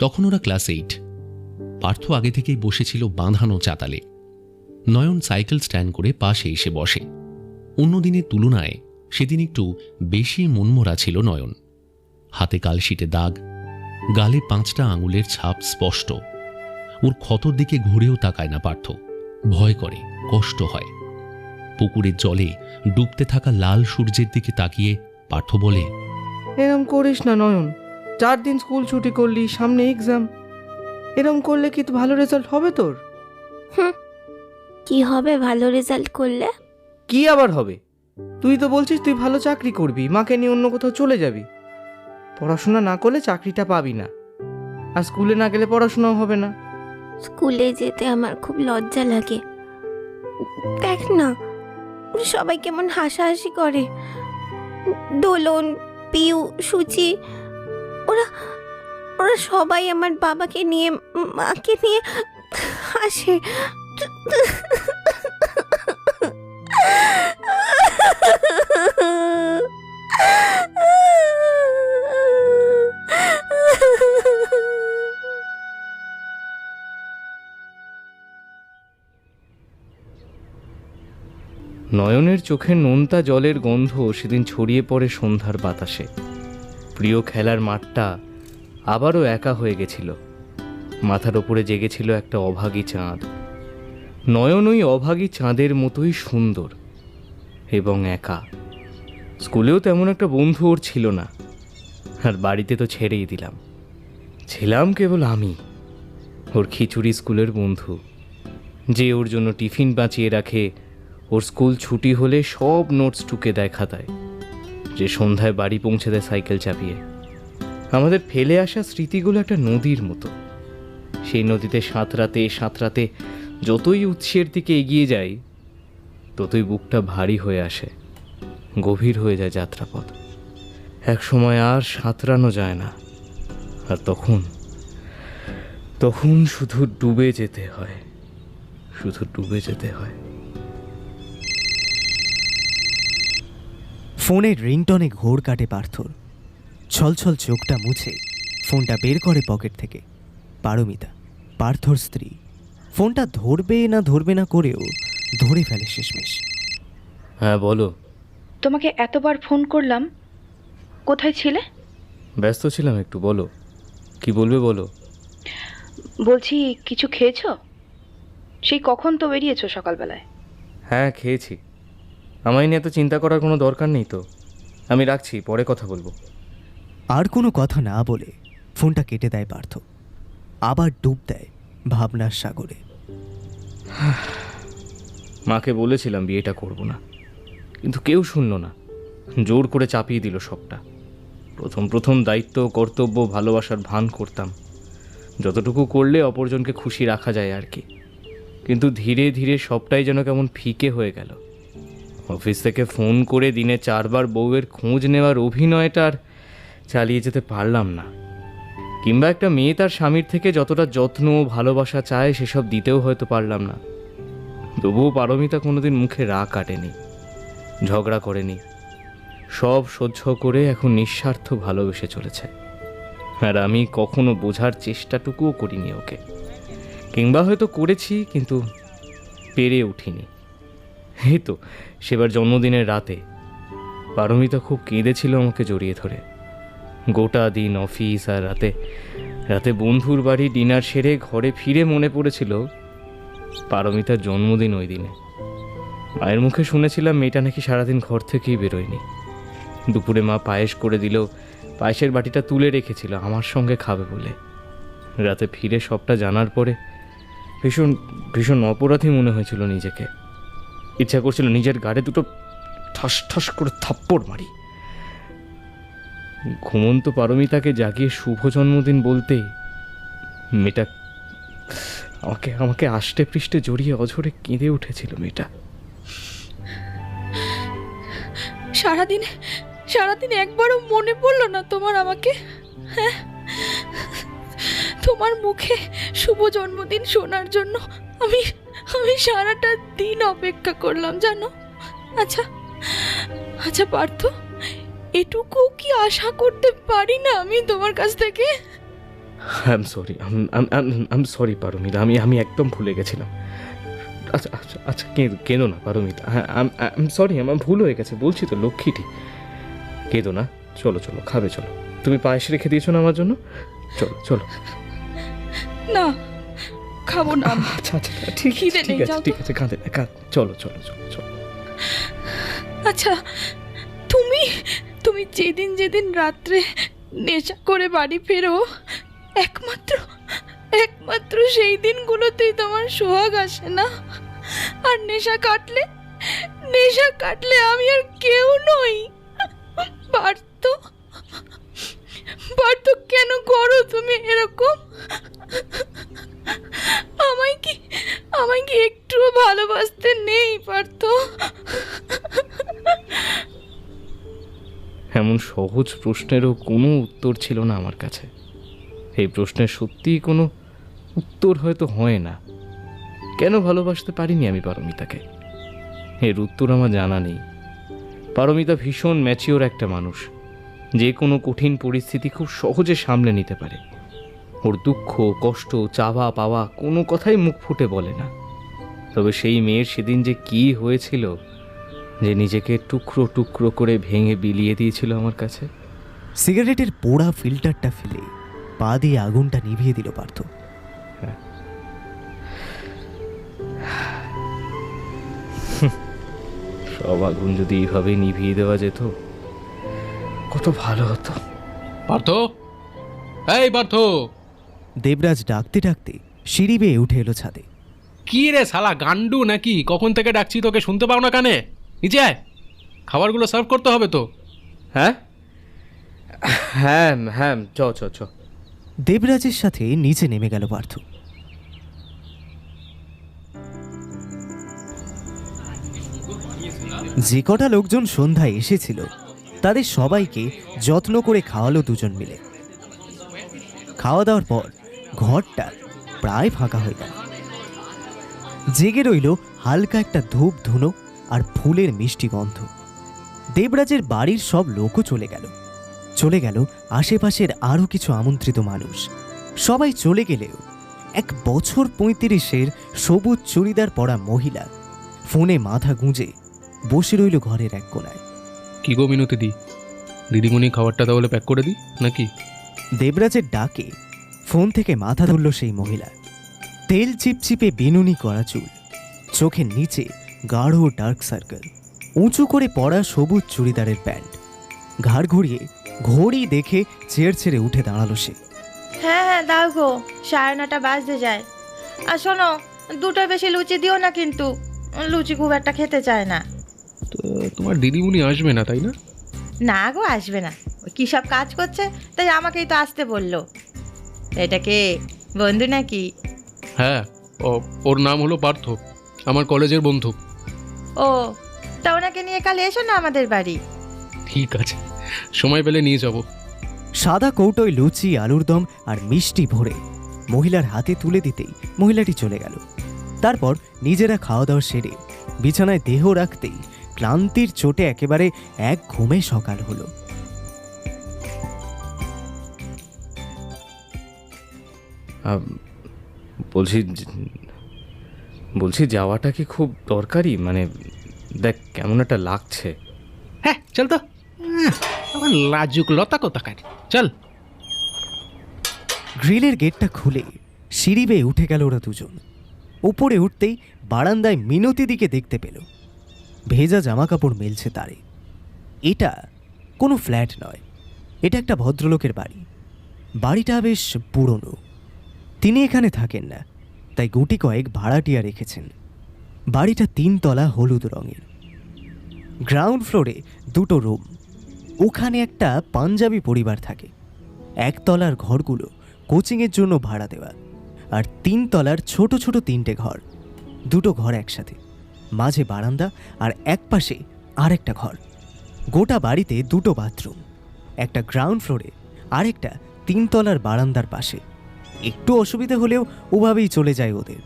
তখন ওরা ক্লাস 8। পার্থ আগে থেকেই বসেছিল বাঁধানো চাতালে। নয়ন সাইকেল স্ট্যান্ড করে পাশে এসে বসে। অন্য দিনের তুলনায় সেদিন একটু বেশি মনমরা ছিল নয়ন। হাতে কালশিটে দাগ, গালে 5টা আঙুলের ছাপ স্পষ্ট। ওর ক্ষতর দিকে ঘুরেও তাকায় না পার্থ, ভয় করে, কষ্ট হয়। পুকুরের জলে ডুবতে থাকা লাল সূর্যের দিকে তাকিয়ে পার্থ বলে, এরম করিস না নয়ন, 4 দিন স্কুল ছুটি করলি, সামনে এক্সাম। এরম করলে কি তো ভালো রেজাল্ট হবে তোর? কি হবে ভালো রেজাল্ট করলে? কি আবার হবে? তুই তো বলছিস তুই ভালো চাকরি করবি, মাকে নিয়ে অন্য কোথাও চলে যাবি। পড়াশোনা না করলে চাকরিটা পাবি না, আর স্কুলে না গেলে পড়াশোনাও হবে না। স্কুলে যেতে আমার খুব লজ্জা লাগে। দেখ না, সবাই কেমন হাসাহাসি করে। দোলন, পিউ, সুচি, ওরা ওরা সবাই আমার বাবাকে নিয়ে, মাকে নিয়ে হাসে। নয়নের চোখের নোনতা জলের গন্ধ সেদিন ছড়িয়ে পড়ে সন্ধ্যার বাতাসে। প্রিয় খেলার মাঠটা আবারও একা হয়ে গেছিল। মাথার ওপরে জেগেছিল একটা অভাগী চাঁদ। নয়ন ওই অভাগী চাঁদের মতোই সুন্দর এবং একা। স্কুলেও তেমন একটা বন্ধু ওর ছিল না, আর বাড়িতে তো ছেড়েই দিলাম। ছিলাম কেবল আমি, ওর খিচুড়ি স্কুলের বন্ধু, যে ওর জন্য টিফিন বাঁচিয়ে রাখে, ওর স্কুল ছুটি হলে সব নোটস টুকে দেয় খাতায়, যে সন্ধ্যায় বাড়ি পৌঁছে দেয় সাইকেল চাপিয়ে। আমাদের ফেলে আসা স্মৃতিগুলো একটা নদীর মতো। সেই নদীতে সাঁতরাতে সাঁতরাতে যতই উৎসের দিকে এগিয়ে যাই, ততই বুকটা ভারী হয়ে আসে, গভীর হয়ে যায় যাত্রাপথ। এক সময় আর সাঁতরানো যায় না, আর তখন শুধু ডুবে যেতে হয়, শুধু ডুবে যেতে হয়। ফোনের রিংটনে ঘোর কাটে পার্থর। ছলছল চোখটা মুছে ফোনটা বের করে পকেট থেকে। পারমিতা, পার্থর স্ত্রী। ফোনটা ধরবে না করেও ধরে ফেলে শেষমেশ। হ্যাঁ বলো। তোমাকে এতবার ফোন করলাম, কোথায় ছিলে? ব্যস্ত ছিলাম একটু। বলো, কি বলবে বলো। বলছি, কিছু খেয়েছো? সেই কখন তো বেরিয়েছো সকালবেলায়। হ্যাঁ খেয়েছি। আমায় নিয়ে এত চিন্তা করার কোনো দরকার নেই তো। আমি রাখছি, পরে কথা বলবো। আর কোনো কথা না বলে ফোনটা কেটে দেয় পার্থ। আবার ডুব দেয় ভাবনার সাগরে। মাকে বলেছিলাম বিয়েটা করব না, কিন্তু কেউ শুনলো না, জোর করে চাপিয়ে দিল সবটা। প্রথম দায়িত্ব, কর্তব্য, ভালোবাসার ভান করতাম, যতটুকু করলে অপরজনকে খুশি রাখা যায় আর কি। কিন্তু ধীরে ধীরে সবটাই যেন কেমন ফিকে হয়ে গেল। অফিস থেকে ফোন করে দিনে 4 বার বউয়ের খোঁজ নেওয়ার অভিনয়টা আর চালিয়ে যেতে পারলাম না। কিংবা একটা মেয়ে তার স্বামীর থেকে যতটা যত্ন ও ভালোবাসা চায় সেসব দিতেও হয়তো পারলাম না। তবুও পারমিতা কোনোদিন মুখে রাগ কাটেনি, ঝগড়া করেনি, সব সহ্য করে এখন নিঃস্বার্থ ভালোবেসে চলেছে। আর আমি কখনো বোঝার চেষ্টাটুকুও করিনি ওকে, কিংবা হয়তো করেছি কিন্তু পেরে উঠিনি। এই তো সেবার জন্মদিনের রাতে পারমিতা খুব কেঁদেছিল আমাকে জড়িয়ে ধরে। গোটা দিন অফিস আর রাতে বন্ধুর বাড়ি ডিনার সেরে ঘরে ফিরে মনে পড়েছিল পারমিতার জন্মদিন ওই দিনে। মায়ের মুখে শুনেছিলাম মেয়েটা নাকি সারাদিন ঘর থেকেই বেরোয়নি। দুপুরে মা পায়েস করে দিল, পায়েসের বাটিটা তুলে রেখেছিল আমার সঙ্গে খাবে বলে। রাতে ফিরে সবটা জানার পরে ভীষণ ভীষণ অপরাধী মনে হয়েছিল নিজেকে। ইচ্ছা করছিল নিজের গাড়ে দুটো ঠাস ঠাস করে থাপ্পড় মারি। ঘুমন্ত পারমিতাকে জাগিয়ে শুভ জন্মদিন বলতে মেয়েটা আমাকে আমাকে আষ্টে পৃষ্ঠে জড়িয়ে অঝরে কেঁদে উঠেছিল মেয়েটা। সারাদিন একবারও মনে পড়লো না তোমার আমাকে? হ্যাঁ, তোমার মুখে শুভ জন্মদিন শোনার জন্য আমি সারাটা দিন অপেক্ষা করলাম জানো। আচ্ছা পার্থ, এটুকু কি আশা করতে পারি না আমি তোমার কাছ থেকে? আই এম সরি পারমিতা, আমি একদম ভুলে গেছিলাম। আচ্ছা আচ্ছা আচ্ছা, কেঁদো না পারমিতা। হ্যাঁ, আই এম সরি, আমার ভুল হয়ে গেছে, বলছি তো লক্ষ্মীটি। কেঁদো না, চলো খাবে চলো। তুমি পায়েস রেখে দিয়েছো না আমার জন্য, চলো। না, খাবো না। আচ্ছা ঠিক আছে, কাঁদে না, চলো। আচ্ছা, তুমি যেদিন রাত্রে নেশা করে বাড়ি ফেরো, একমাত্র সেই দিনগুলোতেই তোমার সোহাগ আসে না? আর নেশা কাটলে আমি আর কেউ নই। পার্থ, কেন করো তুমি এরকম? আমায় কি একটুও ভালোবাসতে নেই পার্থ? এমন সহজ প্রশ্নেরও কোনো উত্তর ছিল না আমার কাছে। এই প্রশ্নের সত্যিই কোনো উত্তর হয়তো হয় না। কেন ভালোবাসতে পারিনি আমি পারমিতাকে, এর উত্তর আমার জানা নেই। পারমিতা ভীষণ ম্যাচিওর একটা মানুষ, যে কোনো কঠিন পরিস্থিতি খুব সহজে সামলে নিতে পারে। ওর দুঃখ, কষ্ট, চাওয়া পাওয়া কোনো কথাই মুখ ফুটে বলে না। তবে সেই মেয়ের সেদিন যে কি হয়েছিল, যে নিজেকে টুকরো করে ভেঙে বিলিয়ে দিয়েছিল আমার কাছে। সিগারেটের পোড়া ফিল্টারটা ফেলে পা দিয়ে আগুনটা নিভিয়ে দিল পার্থ। সব আগুন যদি এইভাবে নিভিয়ে দেওয়া যেত কত ভালো হতো। পার্থ, পার্থ! দেবরাজ ডাকতে ডাকতে সিঁড়ি বেয়ে উঠে এলো ছাদে। কি রে শালা গান্ডু নাকি? কখন থেকে ডাকছি তোকে, শুনতে পাও না কানে? নিচে আয়, খাবারগুলো সার্ভ করতে হবে তো। হ্যাঁ, চ। দেবরাজের সাথে নিচে নেমে গেল পার্থ। যে কটা লোকজন সন্ধ্যায় এসেছিল তাদের সবাইকে যত্ন করে খাওয়ালো দুজন মিলে। খাওয়া দাওয়ার পর ঘরটা প্রায় ফাঁকা হয়ে গেল। জেগে রইল হালকা একটা ধূপ ধুনো আর ফুলের মিষ্টি গন্ধ। দেবরাজের বাড়ির সব লোকও চলে গেল আশেপাশের আরও কিছু আমন্ত্রিত মানুষ। সবাই চলে গেলেও এক বছর 35-এর সবুজ চুড়িদার পরা মহিলা ফোনে মাথা গুঁজে বসে রইল ঘরের এক কোনায়। কি গো মিনতি দি, দিদিমণি খাবারটা তাহলে প্যাক করে দিই নাকি? দেবরাজের ডাকে ফোন থেকে মাথা ধরল সেই মহিলা। তেল চিপচিপে বিনুনি করা চুল, চোখের নিচে গাঢ় ডার্ক সার্কেল, উঁচু করে পরা সবুজ চুড়িদারের প্যান্ট। ঘাড় ঘুরিয়ে ঘড়ি দেখে চেয়ার ছেড়ে উঠে দাঁড়ালো সে। হ্যাঁ দাও গো, 9:30 বাজতে যায়। আর শোনো, 2টা বেশি লুচি দিও না, কিন্তু লুচি খুব একটা খেতে চায় না। তো তোমার দিদিমণি আসবে না তাই না? না গো, আসবে না। ওই কী সব কাজ করছে, তাই আমাকেই তো আসতে বললো। এটা কে, বন্ধু নাকি? হ্যাঁ, ওর নাম হলো পার্থ, আমার কলেজের বন্ধু। ও, তা ওনাকে নিয়ে কাল এসো না আমাদের বাড়ি। ঠিক আছে, সময় পেলে নিয়ে যাব। সাদা কৌটোয় লুচি, আলুর দম আর মিষ্টি ভরে মহিলার হাতে তুলে দিতেই মহিলাটি চলে গেল। তারপর নিজেরা খাওয়া দাওয়া সেরে বিছানায় দেহ রাখতেই ক্লান্তির চোটে একেবারে এক ঘুমে সকাল হলো। বলছি যাওয়াটা কি খুব দরকারি? মানে দেখ কেমন একটা লাগছে। হ্যাঁ চল তো, আমার লাজুক লতা কোথাকার, চল। গ্রিলের গেটটা খুলে সিঁড়ি বেয়ে উঠে গেল ওরা দুজন। উপরে উঠতেই বারান্দায় মিনতি দিকে দেখতে পেল। ভেজা জামা কাপড় মেলছে তারে। এটা কোনো ফ্ল্যাট নয়, এটা একটা ভদ্রলোকের বাড়ি। বাড়িটা বেশ পুরনো। তিনি এখানে থাকেন না, তাই গুটি কয়েক ভাড়াটিয়া রেখেছেন। বাড়িটা 3 তলা, হলুদ রঙের। গ্রাউন্ড ফ্লোরে 2টো রুম। ওখানে একটা পাঞ্জাবি পরিবার থাকে। 1 তলার ঘরগুলো কোচিংয়ের জন্য ভাড়া দেওয়া, আর 3 তলার ছোট ছোট 3টে ঘর। 2টো ঘর একসাথে, মাঝে বারান্দা আর এক পাশে আরেকটা ঘর। গোটা বাড়িতে 2টো বাথরুম, একটা গ্রাউন্ড ফ্লোরে আর একটা 3 তলার বারান্দার পাশে। একটু অসুবিধা হলেও ওভাবেই চলে যায় ওদের।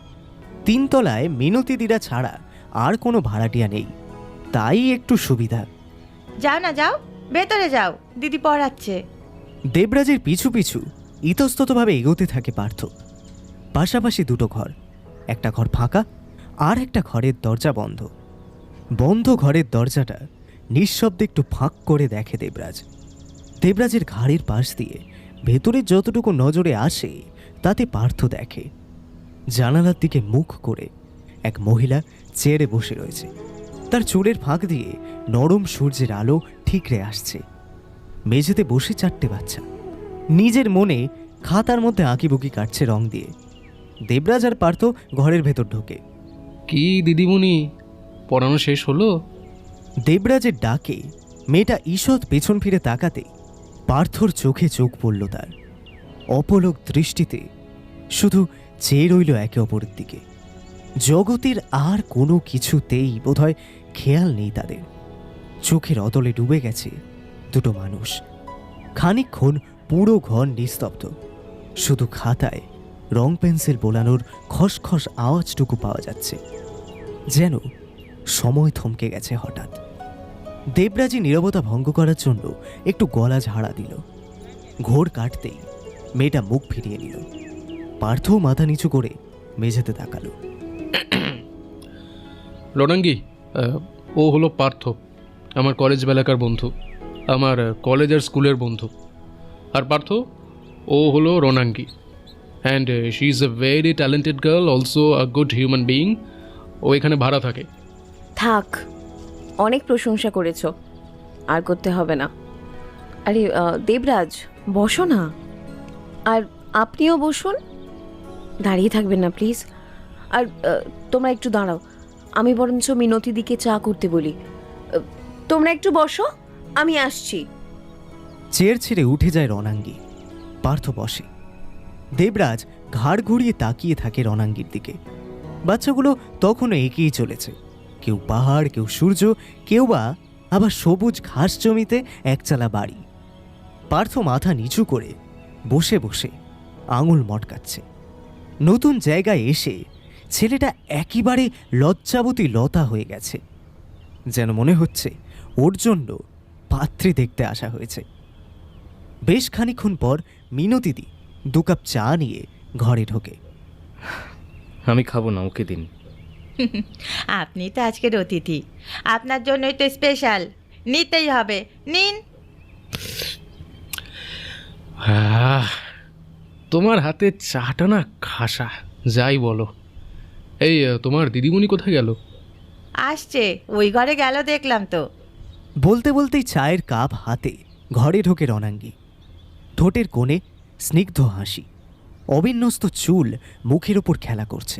3 তলায় মিনতিদিরা ছাড়া আর কোনো ভাড়াটিয়া নেই, তাই একটু সুবিধা। যাও না, যাও ভেতরে যাও, দিদি পড়াচ্ছে। দেবরাজের পিছু পিছু ইতস্ততভাবে এগোতে থাকে পার্থ। পাশাপাশি 2টো ঘর, একটা ঘর ফাঁকা আর একটা ঘরের দরজা বন্ধ। বন্ধ ঘরের দরজাটা নিঃশব্দে একটু ফাঁক করে দেখে দেবরাজ। দেবরাজের ঘাড়ের পাশ দিয়ে ভেতরে যতটুকু নজরে আসে তাতে পার্থ দেখে জানালার দিকে মুখ করে এক মহিলা চেয়ারে বসে রয়েছে। তার চুলের ফাঁক দিয়ে নরম সূর্যের আলো ঠিকরে আসছে। মেঝেতে বসে 4টে বাচ্চা নিজের মনে খাতার মধ্যে আঁকিবুকি কাটছে রং দিয়ে। দেবরাজ আর পার্থ ঘরের ভেতর ঢোকে। কি দিদিমণি, পড়ানো শেষ হলো? দেবরাজের ডাকে মেয়েটা ঈষৎ পেছন ফিরে তাকাতে পার্থর চোখে চোখ পড়ল তার। অপলক দৃষ্টিতে শুধু চেয়ে রইল একে অপরের দিকে। জগতের আর কোনো কিছুতেই বোধহয় খেয়াল নেই তাদের। চোখের অতলে ডুবে গেছে 2টো মানুষ। খানিকক্ষণ পুরো ঘর নিস্তব্ধ, শুধু খাতায় রং পেন্সিল বোলানোর খসখস আওয়াজটুকু পাওয়া যাচ্ছে, যেন সময় থমকে গেছে হঠাৎ। দেবরাজি নীরবতা ভঙ্গ করার জন্য একটু গলা ঝাড়া দিল। ঘোর কাটতেই মেয়েটা মুখ ফিরিয়ে নিল। পার্থও মাথা নিচু করে মেঝেতে তাকালো। রণাঙ্গি, ও হলো পার্থ, আমার কলেজ বেলাকার বন্ধু, আমার কলেজ আর স্কুলের বন্ধু। আর পার্থ, ও হলো Ranangi, and she is a very talented girl, also a good human being. ও এখানে ভাড়া থাকে। থাক, অনেক প্রশংসা করেছ, আর করতে হবে না। আরে দেবরাজ, বসো না। আর আপনিও বসুন, দাঁড়িয়ে থাকবেন না প্লিজ। আর তোমরা একটু দাঁড়াও, আমি বরঞ্চ মিনতিদিকে চা করতে বলি। তোমরা একটু বসো, আমি আসছি। চেয়ার ছেড়ে উঠে যায় রণাঙ্গি। পার্থ বসে। দেবরাজ ঘাড় ঘুরিয়ে তাকিয়ে থাকে রণাঙ্গির দিকে। বাচ্চাগুলো তখনও এগিয়ে চলেছে, কেউ পাহাড়, কেউ সূর্য, কেউ বা আবার সবুজ ঘাস জমিতে একচালা বাড়ি। পার্থ মাথা নিচু করে বসে বসে আঙুল মটকাচ্ছে। নতুন জায়গায় এসে ছেলেটা একেবারে লজ্জাবতী লতা হয়ে গেছে, যেন মনে হচ্ছে ওর জন্য পাত্রী দেখতে আসা হয়েছে। বেশ খানিকক্ষণ পর মিনতিদি 2 কাপ চা নিয়ে ঘরে ঢোকে। আমি খাবো না, ওকে দিন। আপনি তো আজকের অতিথি, আপনার জন্যই তো স্পেশাল, নিতেই হবে, নিন। তোমার হাতে চাটা না খাসা, যাই বলো। এই তোমার দিদিমণি কোথায় গেল? আসছে, ওই ঘরে গেল দেখলাম তো। বলতে বলতেই চায়ের কাপ হাতে ঘরে ঢোকে রণাঙ্গি। ঠোঁটের কোণে স্নিগ্ধ হাসি, অবিন্যস্ত চুল মুখের ওপর খেলা করছে।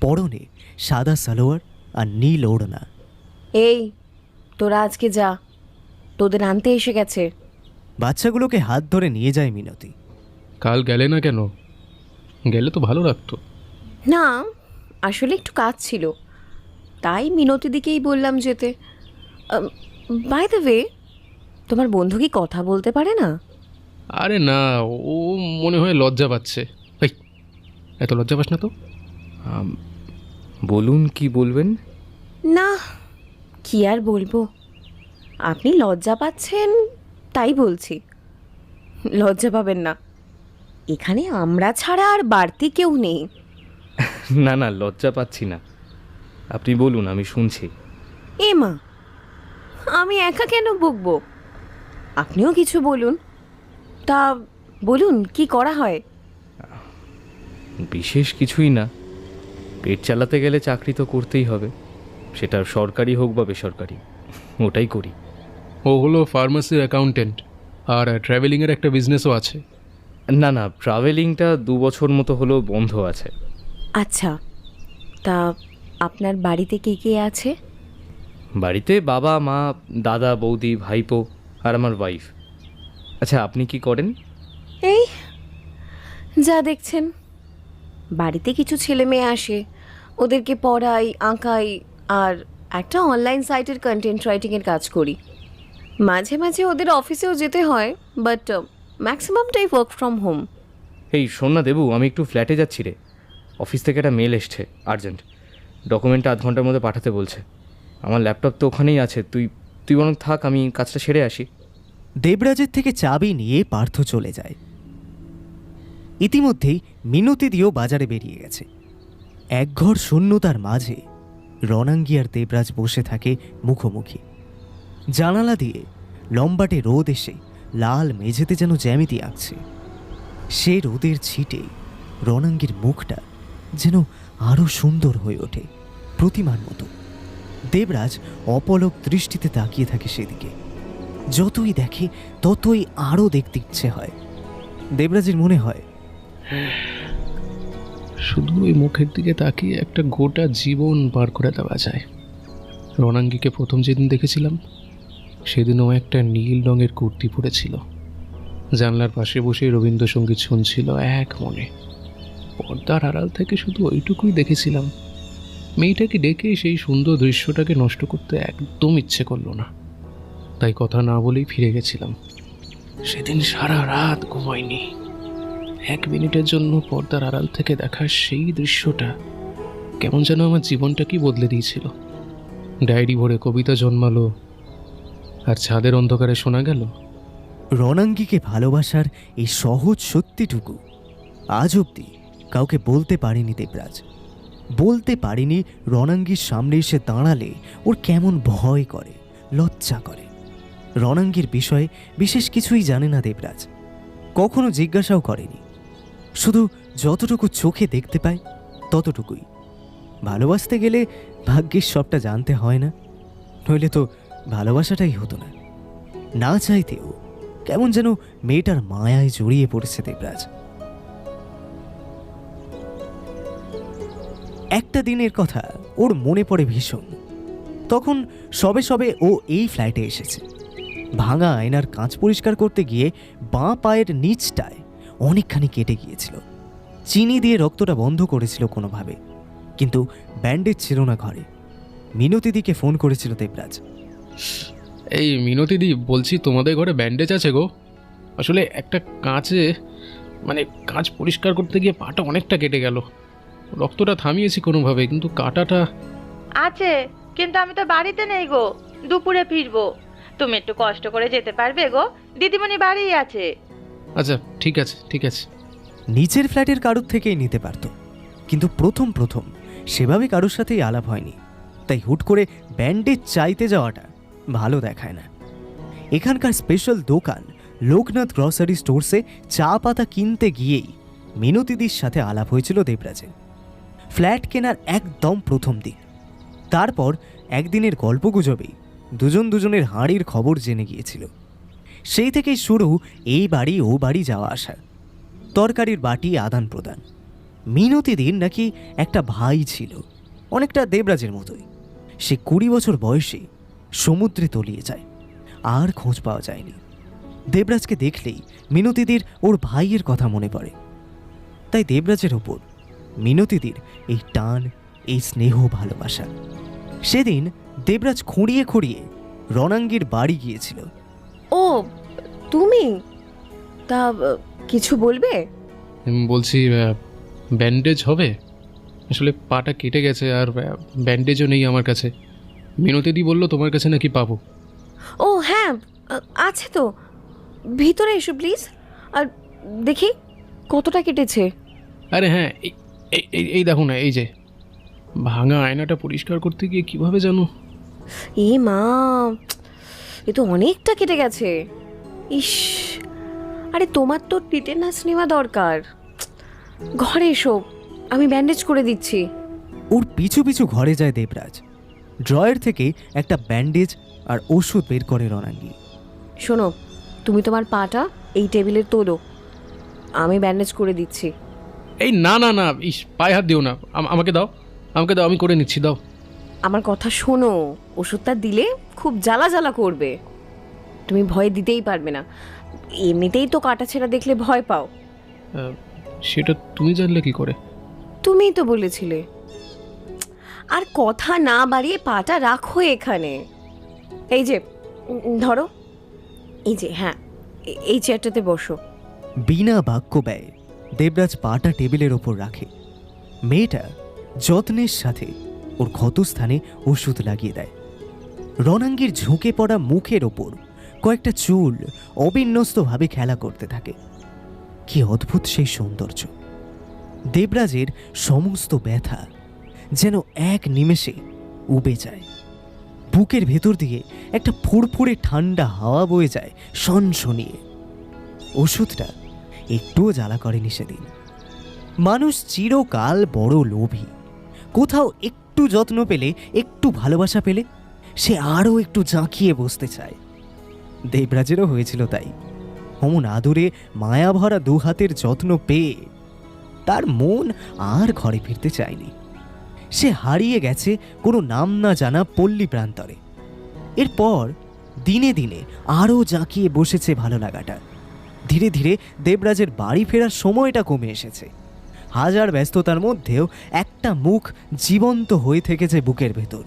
পরনে সাদা সালোয়ার আর নীল ওড়না। এই, তোরা আজকে যা, তোদের আনতে এসে গেছে। বাচ্চাগুলোকে হাত ধরে নিয়ে যায় মিনতি। কাল গেলে না কেন? গেলে তো ভালো লাগতো। না, আসলে একটু কাজ ছিল, তাই মিনতিদিকেই বললাম যেতে। বাই দ্য ওয়ে, তোমার বন্ধু কি কথা বলতে পারে না? আরে না, ও মনে হয় লজ্জা পাচ্ছে। এই, এত লজ্জা পাস না তো। বলুন, কি বলবেন? না, কি আর বলবো, আপনি লজ্জা পাচ্ছেন তাই বলছি। লজ্জা পাবেন না, এখানে আমরা ছাড়া আর বাড়তি কেউ নেই। না না, লজ্জা পাচ্ছি না, আপনি বলুন, আমি শুনছি। এ মা, আমি একা কেন বকবো? আপনিও কিছু বলুন। তা বলুন, কি করা হয়? বিশেষ কিছুই না, পেট চালাতে গেলে চাকরি তো করতেই হবে, সেটা সরকারি হোক বা বেসরকারি, ওটাই করি। ও হলো ফার্মাসির অ্যাকাউন্টেন্ট, আর ট্রাভেলিংয়ের একটা বিজনেসও আছে। না না, ট্রাভেলিংটা 2 বছর মতো হলো বন্ধ আছে। আচ্ছা, তা আপনার বাড়িতে কে কে আছে? বাড়িতে বাবা মা দাদা বৌদি ভাইপো আর আমার ওয়াইফ। আচ্ছা আপনি কি করেন? এই যা দেখছেন, বাড়িতে কিছু ছেলে মেয়ে আসে, ওদেরকে পড়াই, আঁকাই, আর একটা অনলাইন সাইটের কন্টেন্ট রাইটিংয়ের কাজ করি। মাঝে মাঝে ওদের অফিসেও যেতে হয়, বাট ম্যাক্সিমামটাই ওয়ার্ক ফ্রম হোম। এই শোন না দেবু, আমি একটু ফ্ল্যাটে যাচ্ছি রে। অফিস থেকে একটা মেল এসছে, আর্জেন্ট। ডকুমেন্টটা আধ ঘন্টার মধ্যে পাঠাতে বলছে। আমার ল্যাপটপ তো ওখানেই আছে, তুই বরং থাক, আমি কাজটা সেরে আসি। দেবরাজের থেকে চাবি নিয়ে পার্থ চলে যায়। ইতিমধ্যেই মিনতিদিও বাজারে বেরিয়ে গেছে। একঘর শূন্যতার মাঝে রণাঙ্গি আর দেবরাজ বসে থাকে মুখোমুখি। জানালা দিয়ে লম্বাটে রোদ এসে লাল মেঝেতে যেন জ্যামিতি আঁকছে। সে রোদের ছিটে রণাঙ্গির মুখটা যেন আরও সুন্দর হয়ে ওঠে, প্রতিমার মতো। দেবরাজ অপলক দৃষ্টিতে তাকিয়ে থাকে সেদিকে। যতই দেখে ততই আরও দেখতে ইচ্ছে হয়। দেবরাজের মনে হয় শুধু ওই মুখের দিকে তাকিয়ে একটা গোটা জীবন পার করে দেওয়া যায়। রণাঙ্গিকে প্রথম যেদিন দেখেছিলাম সেদিনও একটা নীল রঙের কুর্তি পরেছিল। জানলার পাশে বসে রবীন্দ্রসঙ্গীত শুনছিল এক মনে। পর্দার আড়াল থেকে শুধু ওইটুকুই দেখেছিলাম। মেয়েটাকে ডেকে সেই সুন্দর দৃশ্যটাকে নষ্ট করতে একদম ইচ্ছে করলো না, তাই কথা না বলেই ফিরে গেছিলাম। সেদিন সারা রাত ঘুমাইনি। 1 মিনিটের জন্য পর্দার আড়াল থেকে দেখা সেই দৃশ্যটা কেমন যেন আমার জীবনটাকেই বদলে দিয়েছিল। ডায়েরি ভরে কবিতা জন্মালো, আর ছাদের অন্ধকারে শোনা গেল রণাঙ্গিকে ভালোবাসার এই সহজ সত্যিটুকু আজ অবধি কাউকে বলতে পারেনি দেবরাজ। বলতে পারেনি রণাঙ্গির সামনে এসে দাঁড়ালে ওর কেমন ভয় করে, লজ্জা করে। রণাঙ্গির বিষয়ে বিশেষ কিছুই জানে না দেবরাজ, কখনো জিজ্ঞাসাও করেনি। শুধু যতটুকু চোখে দেখতে পায় ততটুকুই। ভালোবাসতে গেলে ভাগ্যের সবটা জানতে হয় না, নইলে তো ভালোবাসাটাই হতো না। না চাইতেও কেমন যেন মেয়েটার মায়ায় জড়িয়ে পড়েছে দেবরাজ। একটা দিনের কথা ওর মনে পড়ে ভীষণ। তখন সবে সবে ও এই ফ্ল্যাটে এসেছে। ভাঙা আয়নার কাঁচ পরিষ্কার করতে গিয়ে বাঁ পায়ের নিচটায় অনেকখানি কেটে গিয়েছিল। চিনি দিয়ে রক্তটা বন্ধ করেছিল কোনোভাবে, কিন্তু ব্যান্ডেজ ছিল না ঘরে। মিনতিদিকে ফোন করেছিল দেবরাজ। এই মিনতিদি, বলছি তোমাদের ঘরে ব্যান্ডেজ আছে গো। আসলে একটা কাঁচ পরিষ্কার করতে গিয়ে পাটা অনেকটা কেটে গেল। রক্তটা থামিয়েছি কোনোভাবে, কিন্তু কাটাটা আছে, কিন্তু আমি তো বাড়িতে নেই গো, দুপুরে ফিরবো। তুমি একটু কষ্ট করে যেতে পারবে গো? দিদিমণি বাড়িই আছে। আচ্ছা ঠিক আছে ঠিক আছে। নিচের ফ্ল্যাটের কারোর থেকেই নিতে পারত, কিন্তু প্রথম প্রথম সেভাবে কারোর সাথেই আলাপ হয়নি, তাই হুট করে ব্যান্ডেজ চাইতে যাওয়াটা ভালো দেখায় না। এখানকার স্পেশাল দোকান লোকনাথ গ্রসারি স্টোরসে চা পাতা কিনতে গিয়েই মিনতিদির সাথে আলাপ হয়েছিল দেবরাজের। ফ্ল্যাট কেনার একদম প্রথম দিন। তারপর একদিনের গল্পগুজবেই দুজনের হাঁড়ির খবর জেনে গিয়েছিল। সেই থেকেই শুরু এই বাড়ি ও বাড়ি যাওয়া আসা, তরকারির বাটি আদান প্রদান। মিনতিদির নাকি একটা ভাই ছিল, অনেকটা দেবরাজের মতোই। সে 20 বছর বয়সে সমুদ্রে তলিয়ে যায়, আর খোঁজ পাওয়া যায়নি। দেবরাজকে দেখলেই মিনতিদির ওর ভাইয়ের কথা মনে পড়ে। তাই দেবরাজের ওপর মিনতিদির এই টান, এই স্নেহ, ভালোবাসা। সেদিন দেবরাজ খুঁড়িয়ে খুঁড়িয়ে রণাঙ্গির বাড়ি গিয়েছিল। ও তুমি, তা কিছু বলবে? বলছি ব্যান্ডেজ হবে। আসলে পাটা কেটে গেছে, আর ব্যান্ডেজও নেই আমার কাছে। মিনতিদি বললো তোমার কাছে নাকি পাবো। ও হ্যাঁ, আছে তো। ভিতরে এসো প্লিজ, আর দেখি কতটা কেটেছে। আরে হ্যাঁ, এই দেখো না, এই যে ভাঙা আয়নাটা পরিষ্কার করতে গিয়ে কিভাবে জানো। এ মা, এ তো অনেকটা কেটে গেছে। ইস, আরে তোমার তো টিটেনাস নেওয়া দরকার। ঘরে এসো, আমি ব্যান্ডেজ করে দিচ্ছি। ওর পিছু পিছু ঘরে যায় দেবরাজ। ড্রয়ার থেকে একটা ব্যান্ডেজ আর ওষুধ বের করে রণাঙ্গি। শোনো, তুমি তোমার পাটা এই টেবিলে তোলো, আমি ব্যান্ডেজ করে দিচ্ছি। এই না না না, ইস, পায়ে হাত দিও না, আমাকে দাও, আমি করে নিচ্ছি, দাও। আমার কথা শোনো, ওষুধটা দিলে খুব জ্বালা জ্বালা করবে, তুমি ভয় দিতেই পারবে না। এমনিতেই তো কাটাছেঁড়া দেখলে ভয় পাও। সেটা তুমি জানলে কি করে? তুমিই তো বলেছিলে। আর কথা না বাড়িয়ে পাটা রাখো এখানে। এই যে ধরো, এই যে, হ্যাঁ, এই চেয়ারটাতে বসো। বিনা বাক্য ব্যয়ে দেবরাজ পাটা টেবিলের ওপর রাখে। মেয়েটা যত্নের সাথে ওর ক্ষতস্থানে ওষুধ লাগিয়ে দেয়। রণাঙ্গীর ঝুঁকে পড়া মুখের ওপর কয়েকটা চুল অবিন্যস্তভাবে খেলা করতে থাকে। কি অদ্ভুত সেই সৌন্দর্য! দেবরাজের সমস্ত ব্যথা যেন এক নিমেষে উবে যায়। বুকের ভেতর দিয়ে একটা ফুরফুরে ঠান্ডা হাওয়া বয়ে যায় সনসনিয়ে। ওষুধটা একটুও জ্বালা করেনি সেদিন। মানুষ চিরকাল বড় লোভী। কোথাও একটু যত্ন পেলে, একটু ভালোবাসা পেলে সে আরও একটু জাঁকিয়ে বসতে চায়। দেবরাজেরও হয়েছিল তাই। অমন আদরে মায়াভরা দু হাতের যত্ন পেয়ে তার মন আর ঘরে ফিরতে চায়নি। সে হারিয়ে গেছে কোনো নাম না জানা পল্লী প্রান্তরে। এরপর দিনে দিনে আরও জাঁকিয়ে বসেছে ভালো লাগাটা। ধীরে ধীরে দেবরাজের বাড়ি ফেরার সময়টা কমে এসেছে। হাজার ব্যস্ততার মধ্যেও একটা মুখ জীবন্ত হয়ে থেকেছে বুকের ভেতর।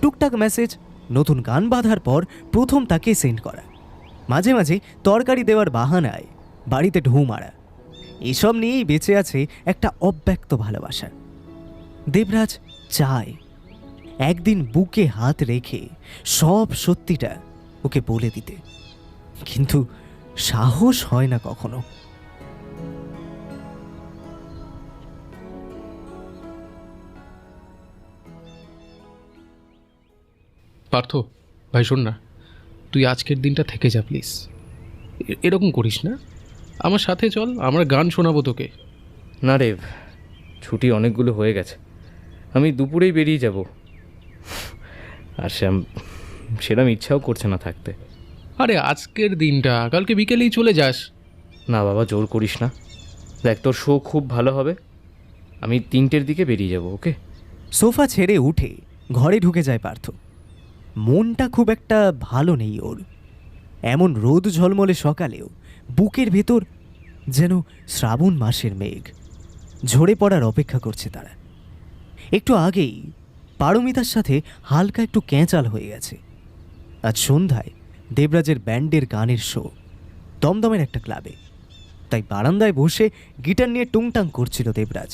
টুকটাক মেসেজ, নতুন গান বাঁধার পর প্রথম তাকে সেন্ড করা, মাঝে মাঝে তরকারি দেওয়ার বাহানায় বাড়িতে ঢু মারা, এসব নিয়েই বেঁচে আছে একটা অব্যক্ত ভালোবাসা। দেবরাজ চায় একদিন বুকে হাত রেখে সব সত্যিটা ওকে বলে দিতে, কিন্তু সাহস হয় না কখনো। পার্থ ভাই, শোন না, তুই আজকের দিনটা থেকে যা প্লিজ। এরকম করিস না, আমার সাথে চল, আমরা গান শোনাবো তোকে। না রে, ছুটি অনেকগুলো হয়ে গেছে, আমি দুপুরেই বেরিয়ে যাব। আর সেরকম ইচ্ছাও করছে না থাকতে। আরে আজকের দিনটা, কালকে বিকেলেই চলে যাস। না বাবা, জোর করিস না। দেখ, তোর শো খুব ভালো হবে, আমি 3টের দিকে বেরিয়ে যাব, ওকে? সোফা ছেড়ে উঠে ঘরে ঢুকে যায় পার্থ। মনটা খুব একটা ভালো নেই ওর। এমন রোদ ঝলমলে সকালেও বুকের ভেতর যেন শ্রাবণ মাসের মেঘ ঝরে পড়ার অপেক্ষা করছে তারা। একটু আগেই পারমিতার সাথে হালকা একটু ক্যাঁচাল হয়ে গেছে। আজ সন্ধ্যায় দেবরাজের ব্যান্ডের গানের শো দমদমের একটা ক্লাবে। তাই বারান্দায় বসে গিটার নিয়ে টুংটাং করছিল দেবরাজ।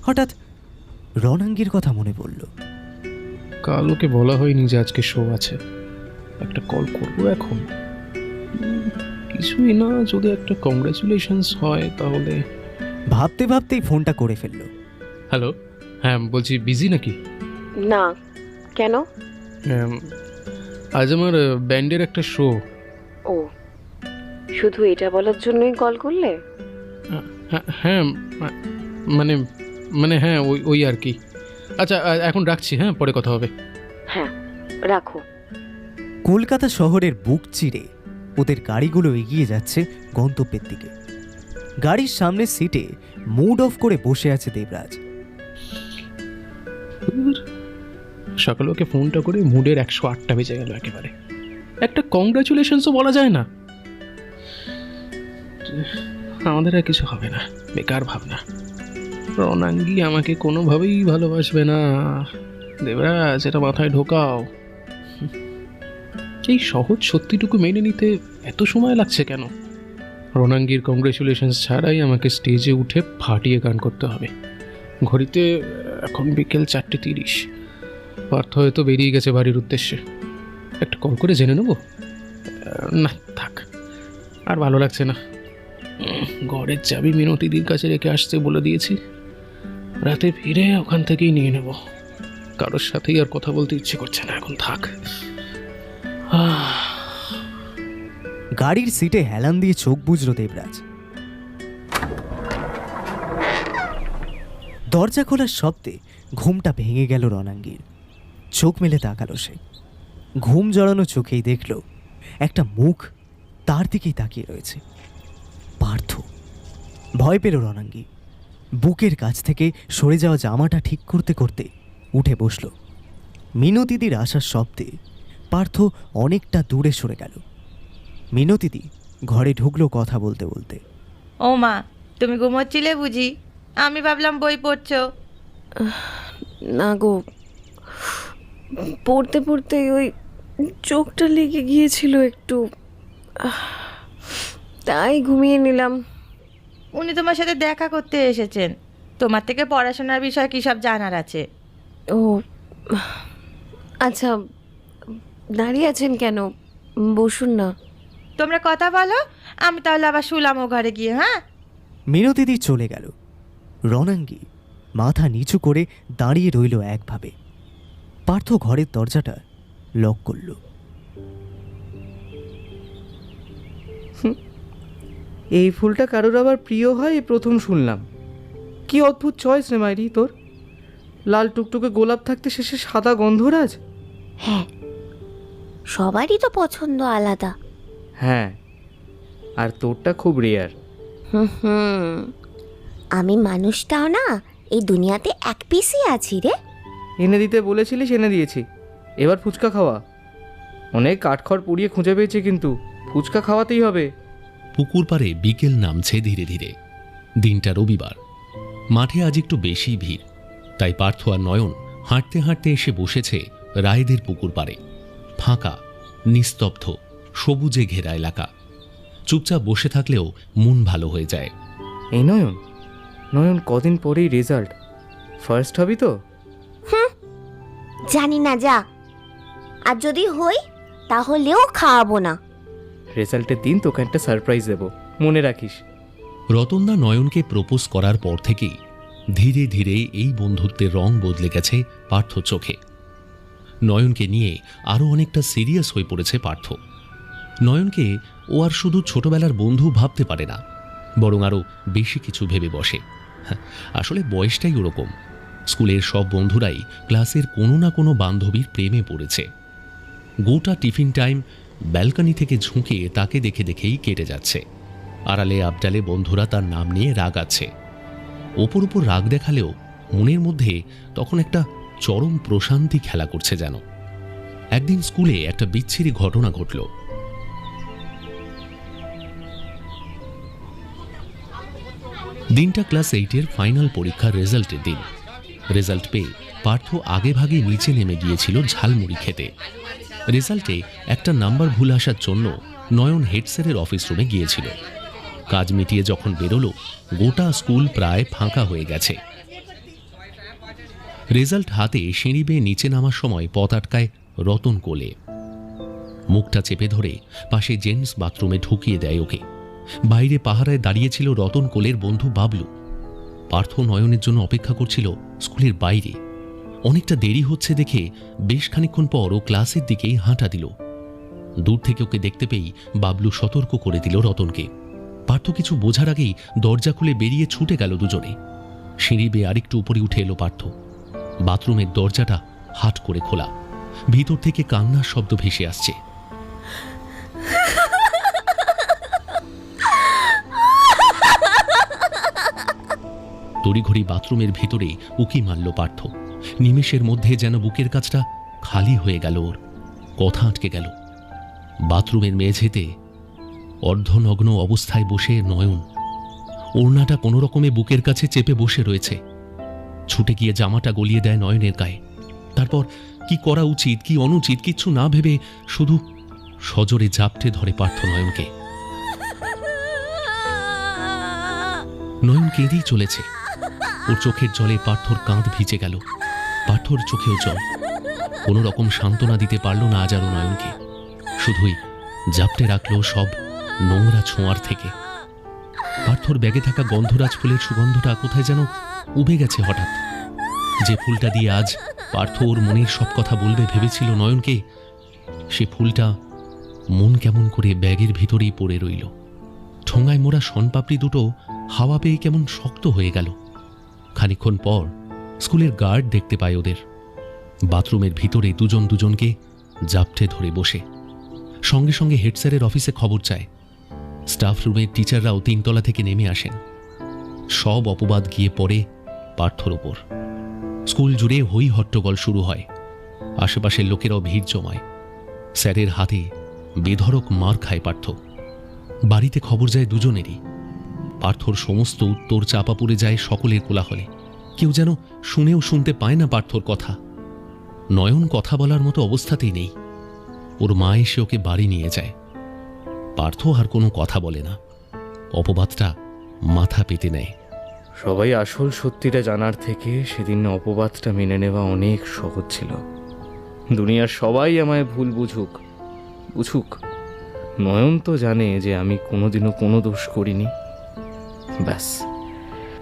হঠাৎ রণাঙ্গীর কথা মনে পড়ল। কাল ওকে বলা হয়নি যে আজকে শো আছে। একটা কল করবো এখন। কিছুই না, যদি একটা কংগ্রাচুলেশনস হয় তাহলে। ভাবতে ভাবতেই ফোনটা করে ফেলল। হ্যালো, হ্যাঁ বলছি, বিজি নাকি? না, কেন? আজ আমার ব্যান্ডের একটা শো। ও, শুধু এটা বলার জন্যই কল করলে? হ্যাঁ, মানে হ্যাঁ, ওই আর কি। আচ্ছা এখন রাখছি, হ্যাঁ, পরে কথা হবে। হ্যাঁ, রাখো। কলকাতা শহরের বুক চিরে ওদের গাড়িগুলো এগিয়ে যাচ্ছে গন্তব্যের দিকে। গাড়ির সামনের সিটে মুড অফ করে বসে আছে দেবরাজ। সকালে ওকে ফোনটা করে মুডের 108টা বেজে গেল একেবারে। একটা কংগ্রাচুলেশনসও বলা যায় না। আমাদের আর কিছু হবে না, বেকার ভাবনা। রণাঙ্গী আমাকে কোনোভাবেই ভালোবাসবে না। দেবরাজ, এটা মাথায় ঢোকাও। এই সহজ সত্যিটুকু মেনে নিতে এত সময় লাগছে কেন? রণাঙ্গীর কংগ্রেচুলেশনস ছাড়াই আমাকে স্টেজে উঠে ফাটিয়ে গান করতে হবে। ঘড়িতে এখন বিকেল 4:30। পার্থ হয়তো বেরিয়ে গেছে বাড়ির উদ্দেশ্যে। একটা কল করে জেনে নেব। না থাক, আর ভালো লাগছে না। ঘরের চাবি মিনতিদির কাছে রেখে আসতে বলে দিয়েছি। রাতে ফিরে ওখান থেকেই নিয়ে নেব। কারোর সাথেই আর কথা বলতে ইচ্ছে করছে না এখন, থাক। গাড়ির সিটে হেলান দিয়ে চোখ বুঝল দেবরাজ। দরজা খোলার শব্দে ঘুমটা ভেঙে গেল রণাঙ্গীর। চোখ মেলে তাকালো সে। ঘুম জড়ানো চোখেই দেখল একটা মুখ তার দিকেই তাকিয়ে রয়েছে। পার্থ। ভয় পেল রণাঙ্গী। বুকের কাছ থেকে সরে যাওয়া জামাটা ঠিক করতে করতে উঠে বসল। মিনতিদির আসার শব্দে পার্থ অনেকটা দূরে সরে গেল। মিনতিদি ঘরে ঢুকলো কথা বলতে বলতে। ও মা, তুমি ঘুমোচ্ছিলে বুঝি? আমি ভাবলাম বই পড়ছো। না গো, পড়তে পড়তে ওই চোখটা লেগে গিয়েছিল একটু, তাই ঘুমিয়ে নিলাম। উনি তোমার সাথে দেখা করতে এসেছেন, তোমার থেকে পড়াশোনার বিষয়ে কী সব জানার আছে। ও আচ্ছা, দাঁড়িয়ে আছেন কেন? বসুন না। তোমরা কথা বলো, আমি তাহলে আবার শুলাম ও ঘরে গিয়ে। হ্যাঁ। মিনতিদি চলে গেল। রণাঙ্গী মাথা নিচু করে দাঁড়িয়ে রইল একভাবে। পার্থ ঘরের দরজাটা লক করল। এই ফুলটা কারোর আবার প্রিয় হয় এই প্রথম শুনলাম। কি অদ্ভুত চয়েস রে মাইরি তোর। লাল টুকটুকে গোলাপ থাকতে শেষে সাদা গন্ধরাজ। হ্যাঁ, সবারই তো পছন্দ আলাদা। হ্যাঁ, আর তোরটা খুব রেয়ার। হুম, আমি মানুষটাও না এই দুনিয়াতে এক পিসই আছি রে। এনে দিতে বলেছিলিস, এনে দিয়েছি। এবার ফুচকা খাওয়া। অনেক কাঠখড় পুড়িয়ে খুঁজে পেয়েছি, কিন্তু ফুচকা খাওয়াতেই হবে। পুকুর পাড়ে বিকেল নামছে ধীরে ধীরে। দিনটা রবিবার, মাঠে আজ একটু বেশি ভিড়। তাই পার্থ আর নয়ন হাঁটতে হাঁটতে এসে বসেছে রায়দের পুকুর পাড়ে। ফাঁকা, নিস্তব্ধ, সবুজে ঘেরা এলাকা। চুপচাপ বসে থাকলেও মন ভালো হয়ে যায়। এই নয়ন, নয়ন কদিন পরেই রেজাল্ট। ফার্স্ট হবি তো? জানি না, যা। আর যদি হই তাহলেও খাওয়াবো না। রেজাল্টের দিন তোকে একটা সারপ্রাইজ দেবো, মনে রাখিস। রতনদা নয়নকে প্রপোজ করার পর থেকেই ধীরে ধীরে এই বন্ধুত্বের রং বদলে গেছে পার্থ চোখে। নয়নকে নিয়ে আরও অনেকটা সিরিয়াস হয়ে পড়েছে পার্থ। নয়নকে ও আর শুধু ছোটবেলার বন্ধু ভাবতে পারে না, বরং আরও বেশি কিছু ভেবে বসে। আসলে বয়সটাই ওরকম। স্কুলের সব বন্ধুরাই ক্লাসের কোনো না কোনো বান্ধবীর প্রেমে পড়েছে। গোটা টিফিন টাইম ব্যালকনি থেকে ঝুঁকে তাকে দেখে দেখেই কেটে যাচ্ছে। আড়ালে আবডালে বন্ধুরা তার নাম নিয়ে রাগাচ্ছে। ওপর উপর রাগ দেখালেও মনের মধ্যে তখন একটা চরম প্রশান্তি খেলা করছে যেন। একদিন স্কুলে একটা বিচ্ছিরি ঘটনা ঘটল। দিনটা ক্লাস 8-এর ফাইনাল পরীক্ষার রেজাল্টের দিন। রেজাল্ট পেয়ে পার্থ আগে ভাগে নিচে নেমে গিয়েছিল ঝালমুড়ি খেতে। রেজাল্টে একটা নাম্বার ভুল আসার জন্য নয়ন হেড স্যারের অফিস রুমে গিয়েছিল। কাজ মিটিয়ে যখন বেরোলো, গোটা স্কুল প্রায় ফাঁকা হয়ে গেছে। রেজাল্ট হাতে সিঁড়ি বেয়ে নিচে নামার সময় পথ আটকায় রতন কোলে। মুখটা চেপে ধরে পাশে জেন্টস বাথরুমে ঢুকিয়ে দেয় ওকে। বাইরে পাহারায় দাঁড়িয়েছিল রতন কোলের বন্ধু বাবলু। পার্থ নয়নের জন্য অপেক্ষা করছিল স্কুলের বাইরে। অনেকটা দেরি হচ্ছে দেখে বেশ খানিকক্ষণ পর ও ক্লাসের দিকেই হাঁটা দিল। দূর থেকে ওকে দেখতে পেয়েই বাবলু সতর্ক করে দিল রতনকে। পার্থ কিছু বোঝার আগেই দরজা খুলে বেরিয়ে ছুটে গেল দুজনে। সিঁড়ি বেয়ে আরেকটু উপরে উঠে এলো পার্থ। বাথরুমের দরজাটা হাট করে খোলা। ভিতর থেকে কান্নার শব্দ ভেসে আসছে। তড়িঘড়ি বাথরুমের ভিতরে উকি মারল পার্থ। নিমেষের মধ্যে যেন বুকের কাছটা খালি হয়ে গেল ওর। কথা আটকে গেল। বাথরুমের মেঝেতে অর্ধনগ্ন অবস্থায় বসে নয়ন। ওড়নাটা কোনো রকমে বুকের কাছে চেপে বসে রয়েছে। ছুটে গিয়ে জামাটা গলিয়ে দেয় নয়নের গায়ে। তারপর কি করা উচিত কি অনুচিত কিচ্ছু না ভেবে শুধু সজোরে ঝাপটে ধরে পার্থ নয়নকে। নয়ন কেঁদেই চলেছে। ওর চোখের জলে পার্থর কাঁধ ভিজে গেল। পার্থর চোখেও জল। কোনো রকম সান্ত্বনা দিতে পারল না আজ আরও নয়নকে। শুধুই জাপটে রাখলো সব নোংরা ছোঁয়ার থেকে। পার্থর ব্যাগে থাকা গন্ধরাজ ফুলের সুগন্ধটা কোথায় যেন উবে গেছে হঠাৎ। যে ফুলটা দিয়ে আজ পার্থ ওর মনের সব কথা বলবে ভেবেছিল নয়নকে, সে ফুলটা মন কেমন করে ব্যাগের ভিতরেই পড়ে রইল। ঠোঙায় মোড়া শনপাপড়ি দুটো হাওয়া পেয়ে কেমন শক্ত হয়ে গেল। খানিকক্ষণ পর স্কুলের গার্ড দেখতে পায় ওদের। বাথরুমের ভিতরে দুজন দুজনকে জাপটে ধরে বসে। সঙ্গে সঙ্গে হেড স্যারের অফিসে খবর চায়। স্টাফ রুমের টিচাররাও 3 তলা থেকে নেমে আসেন। সব অপবাদ গিয়ে পড়ে পার্থর ওপর। স্কুল জুড়ে হই হট্টগোল শুরু হয়। আশেপাশের লোকেরাও ভিড় জমায়। স্যারের হাতে বেধড়ক মার খায় পার্থ। বাড়িতে খবর যায় দুজনেরই। পার্থর সমস্ত উত্তর চাপা পড়ে যায় সকলের কোলাহলে। কেউ যেন শুনেও শুনতে পায় না পার্থর কথা। নয়ন কথা বলার মতো অবস্থাতেই নেই। ওর মা এসে ওকে বাড়ি নিয়ে যায়। পার্থ আর কোনো কথা বলে না, অপবাদটা মাথা পেতে নেয়। সবাই আসল সত্যিটা জানার থেকে সেদিন অপবাদটা মেনে নেওয়া অনেক সহজ ছিল। দুনিয়ার সবাই আমায় ভুল বুঝুক, নয়ন তো জানে যে আমি কোনোদিনও কোনো দোষ করিনি। ব্যাস,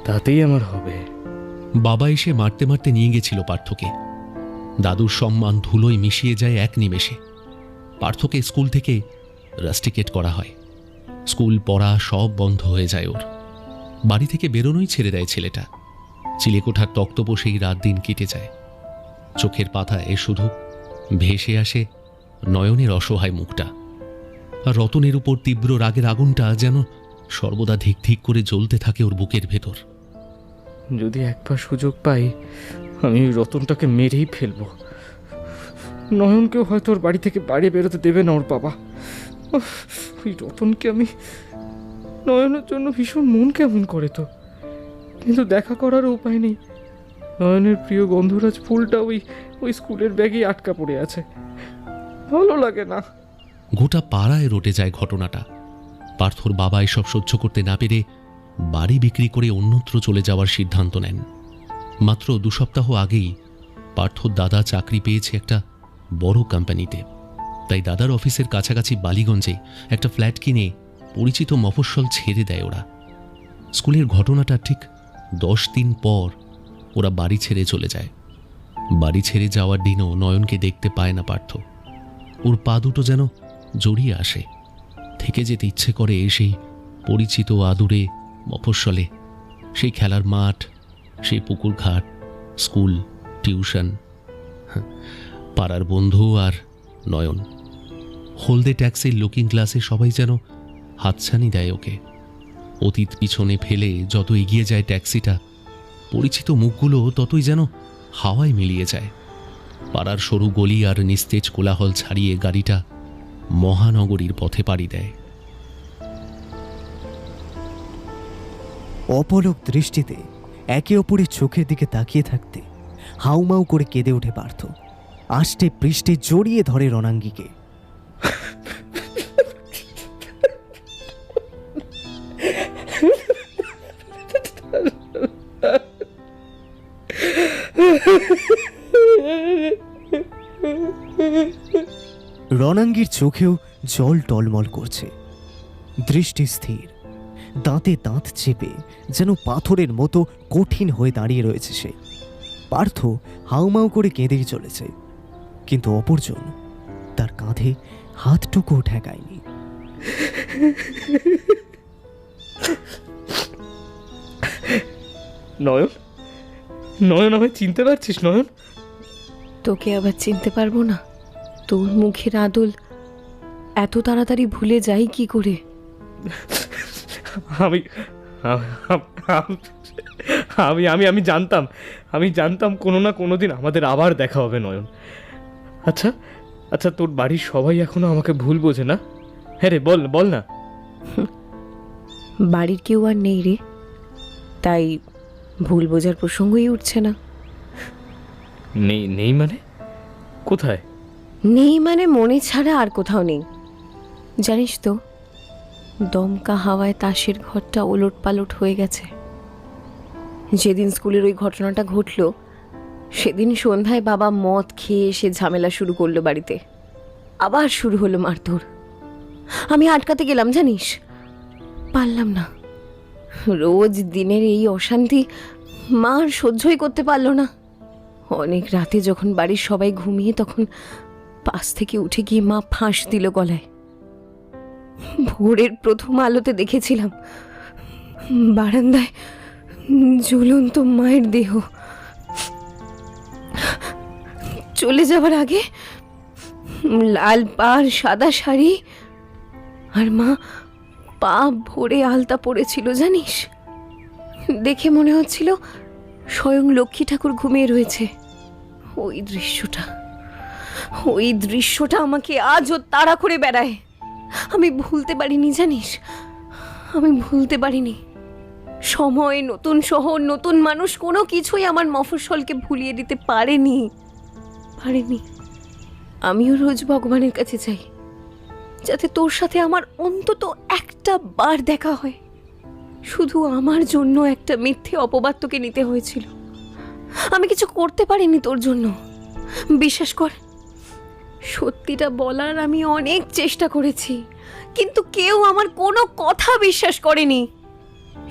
তাতেই আমার হবে। বাবা এসে মারতে মারতে নিয়ে গেছিল পার্থকে। দাদুর সম্মান ধুলোয় মিশিয়ে যায় এক নিমেষে। পার্থকে স্কুল থেকে রাস্টিকেট করা হয়। স্কুল পড়া সব বন্ধ হয়ে যায় ওর। বাড়ি থেকে বেরোনোই ছেড়ে দেয় ছেলেটা। চিলেকোঠার তক্তপোষেই রাত দিন কেটে যায়। চোখের পাতায় শুধু ভেসে আসে নয়নের অসহায় মুখটা। আর রতনের উপর তীব্র রাগের আগুনটা যেন সর্বদা ধিক ধিক করে জ্বলতে থাকে ওর বুকের ভেতর। যদি একবার সুযোগ পাই আমি ওই রতনটাকে মেরেই ফেলবো। নয়নকেও হয়তো ওর বাড়ি থেকে বাইরে বেরোতে দেবে না ওর বাবা। ওই রতনকে আমি নয়নের জন্য ভীষণ মন কেমন করে তো, কিন্তু দেখা করার উপায় নেই। নয়নের প্রিয় গন্ধরাজ ফুলটা ওই স্কুলের ব্যাগেই আটকা পড়ে আছে। ভালো লাগে না। গোটা পাড়ায় রটে যায় ঘটনাটা। পার্থর বাবা এসব সহ্য করতে না পেরে বাড়ি বিক্রি করে অন্যত্র চলে যাওয়ার সিদ্ধান্ত নেন। মাত্র 2 সপ্তাহ আগেই পার্থর দাদা চাকরি পেয়েছে একটা বড় কোম্পানিতে। তাই দাদার অফিসের কাছাকাছি বালিগঞ্জে একটা ফ্ল্যাট কিনে পরিচিত মফস্বল ছেড়ে দেয় ওরা। স্কুলের ঘটনাটা ঠিক 10 দিন পর ওরা বাড়ি ছেড়ে চলে যায়। বাড়ি ছেড়ে যাওয়ার দিনও নয়নকে দেখতে পায় না পার্থ। ওর পা দুটো যেন জড়িয়ে আসে। থেকে যেতে ইচ্ছে করে সেই পরিচিত আদুরে মফস্বলে, সেই খেলার মাঠ, সেই পুকুর ঘাট, স্কুল, টিউশন, পাড়ার বন্ধু আর নয়ন। হলদে ট্যাক্সির লুকিং গ্লাসে সবাই যেন হাতছানি দেয় ওকে। অতীত পিছনে ফেলে যত এগিয়ে যায় ট্যাক্সিটা, পরিচিত মুখগুলো ততই যেন হাওয়ায় মিলিয়ে যায়। পাড়ার সরু গলি আর নিস্তেজ কোলাহল ছাড়িয়ে গাড়িটা মহানগরীর পথে পাড়ি দেয়। অপলক দৃষ্টিতে একে অপরের চোখের দিকে তাকিয়ে থাকতে হাউমাউ করে কেঁদে ওঠে পার্থ। আষ্টে পৃষ্ঠে জড়িয়ে ধরে রণাঙ্গীকে। রণাঙ্গীর চোখেও জল টলমল করছে, দৃষ্টি স্থির, দাঁতে দাঁত চেপে যেন পাথরের মতো কঠিন হয়ে দাঁড়িয়ে রয়েছে সে। পার্থ হাউমাউ করে কেঁদেই চলেছে, কিন্তু অপরজন তার কাঁধে হাতটুকু ঠেকায়নি। নয়ন, নয়ন, আমায় চিনতে পারছিস নয়ন? তোকে আবার চিনতে পারবো না? তোর মুখের আদল এত তাড়াতাড়ি ভুলে যাই কি করে? আমি আমি আমি আমি জানতাম আমি জানতাম কোনো না কোনো দিন আমাদের আবার দেখা হবে নয়ন। আচ্ছা আচ্ছা, তোর বাড়ির সবাই এখনো আমাকে ভুল বোঝে না? হ্যাঁ রে, বল বল না। বাড়ির কেউ আর নেই রে, তাই ভুল বোঝার প্রসঙ্গই উঠছে না। নেই নেই মানে? কোথায় নেই মানে মনে ছাড়া আর কোথাও নেই। জানিস তো, দমকা হাওয়ায় তাসের ঘরটা ওলট পালট হয়ে গেছে। যেদিন স্কুলের ওই ঘটনাটা ঘটল, সেদিন সন্ধ্যায় বাবা মদ খেয়ে এসে ঝামেলা শুরু করলো বাড়িতে। আবার শুরু হলো মারধর। আমি আটকাতে গেলাম, জানিস, পারলাম না। রোজ দিনের এই অশান্তি মা আর সহ্যই করতে পারল না। অনেক রাতে যখন বাড়ির সবাই ঘুমিয়ে, তখন পাশ থেকে উঠে গিয়ে মা ফাঁস দিল গলায়। ভোরের প্রথম আলোতে দেখেছিলাম বারান্দায় ঝুলন্ত মায়ের দেহ। চলে যাওয়ার আগে লাল পাড় সাদা শাড়ি আর মা পা ভরে আলতা পড়েছিল, জানিস। দেখে মনে হচ্ছিল স্বয়ং লক্ষ্মী ঠাকুর ঘুমিয়ে রয়েছে। ওই দৃশ্যটা ওই দৃশ্যটা আমাকে আজও তাড়া করে বেড়ায়। আমি ভুলতে পারিনি জানিস, আমি ভুলতে পারিনি। সময়, নতুন শহর, নতুন মানুষ, কোনো কিছুই আমার মফস্বলকে ভুলিয়ে দিতে পারেনি। আমিও রোজ ভগবানের কাছে চাই যাতে তোর সাথে আমার অন্তত একটা বার দেখা হয়। শুধু আমার জন্য একটা মিথ্যে অপবাদ তোকে নিতে হয়েছিল। আমি কিছু করতে পারিনি তোর জন্য, বিশ্বাস কর। সত্যিটা বলার আমি অনেক চেষ্টা করেছি, কিন্তু কেউ আমার কোনো কথা বিশ্বাস করেনি।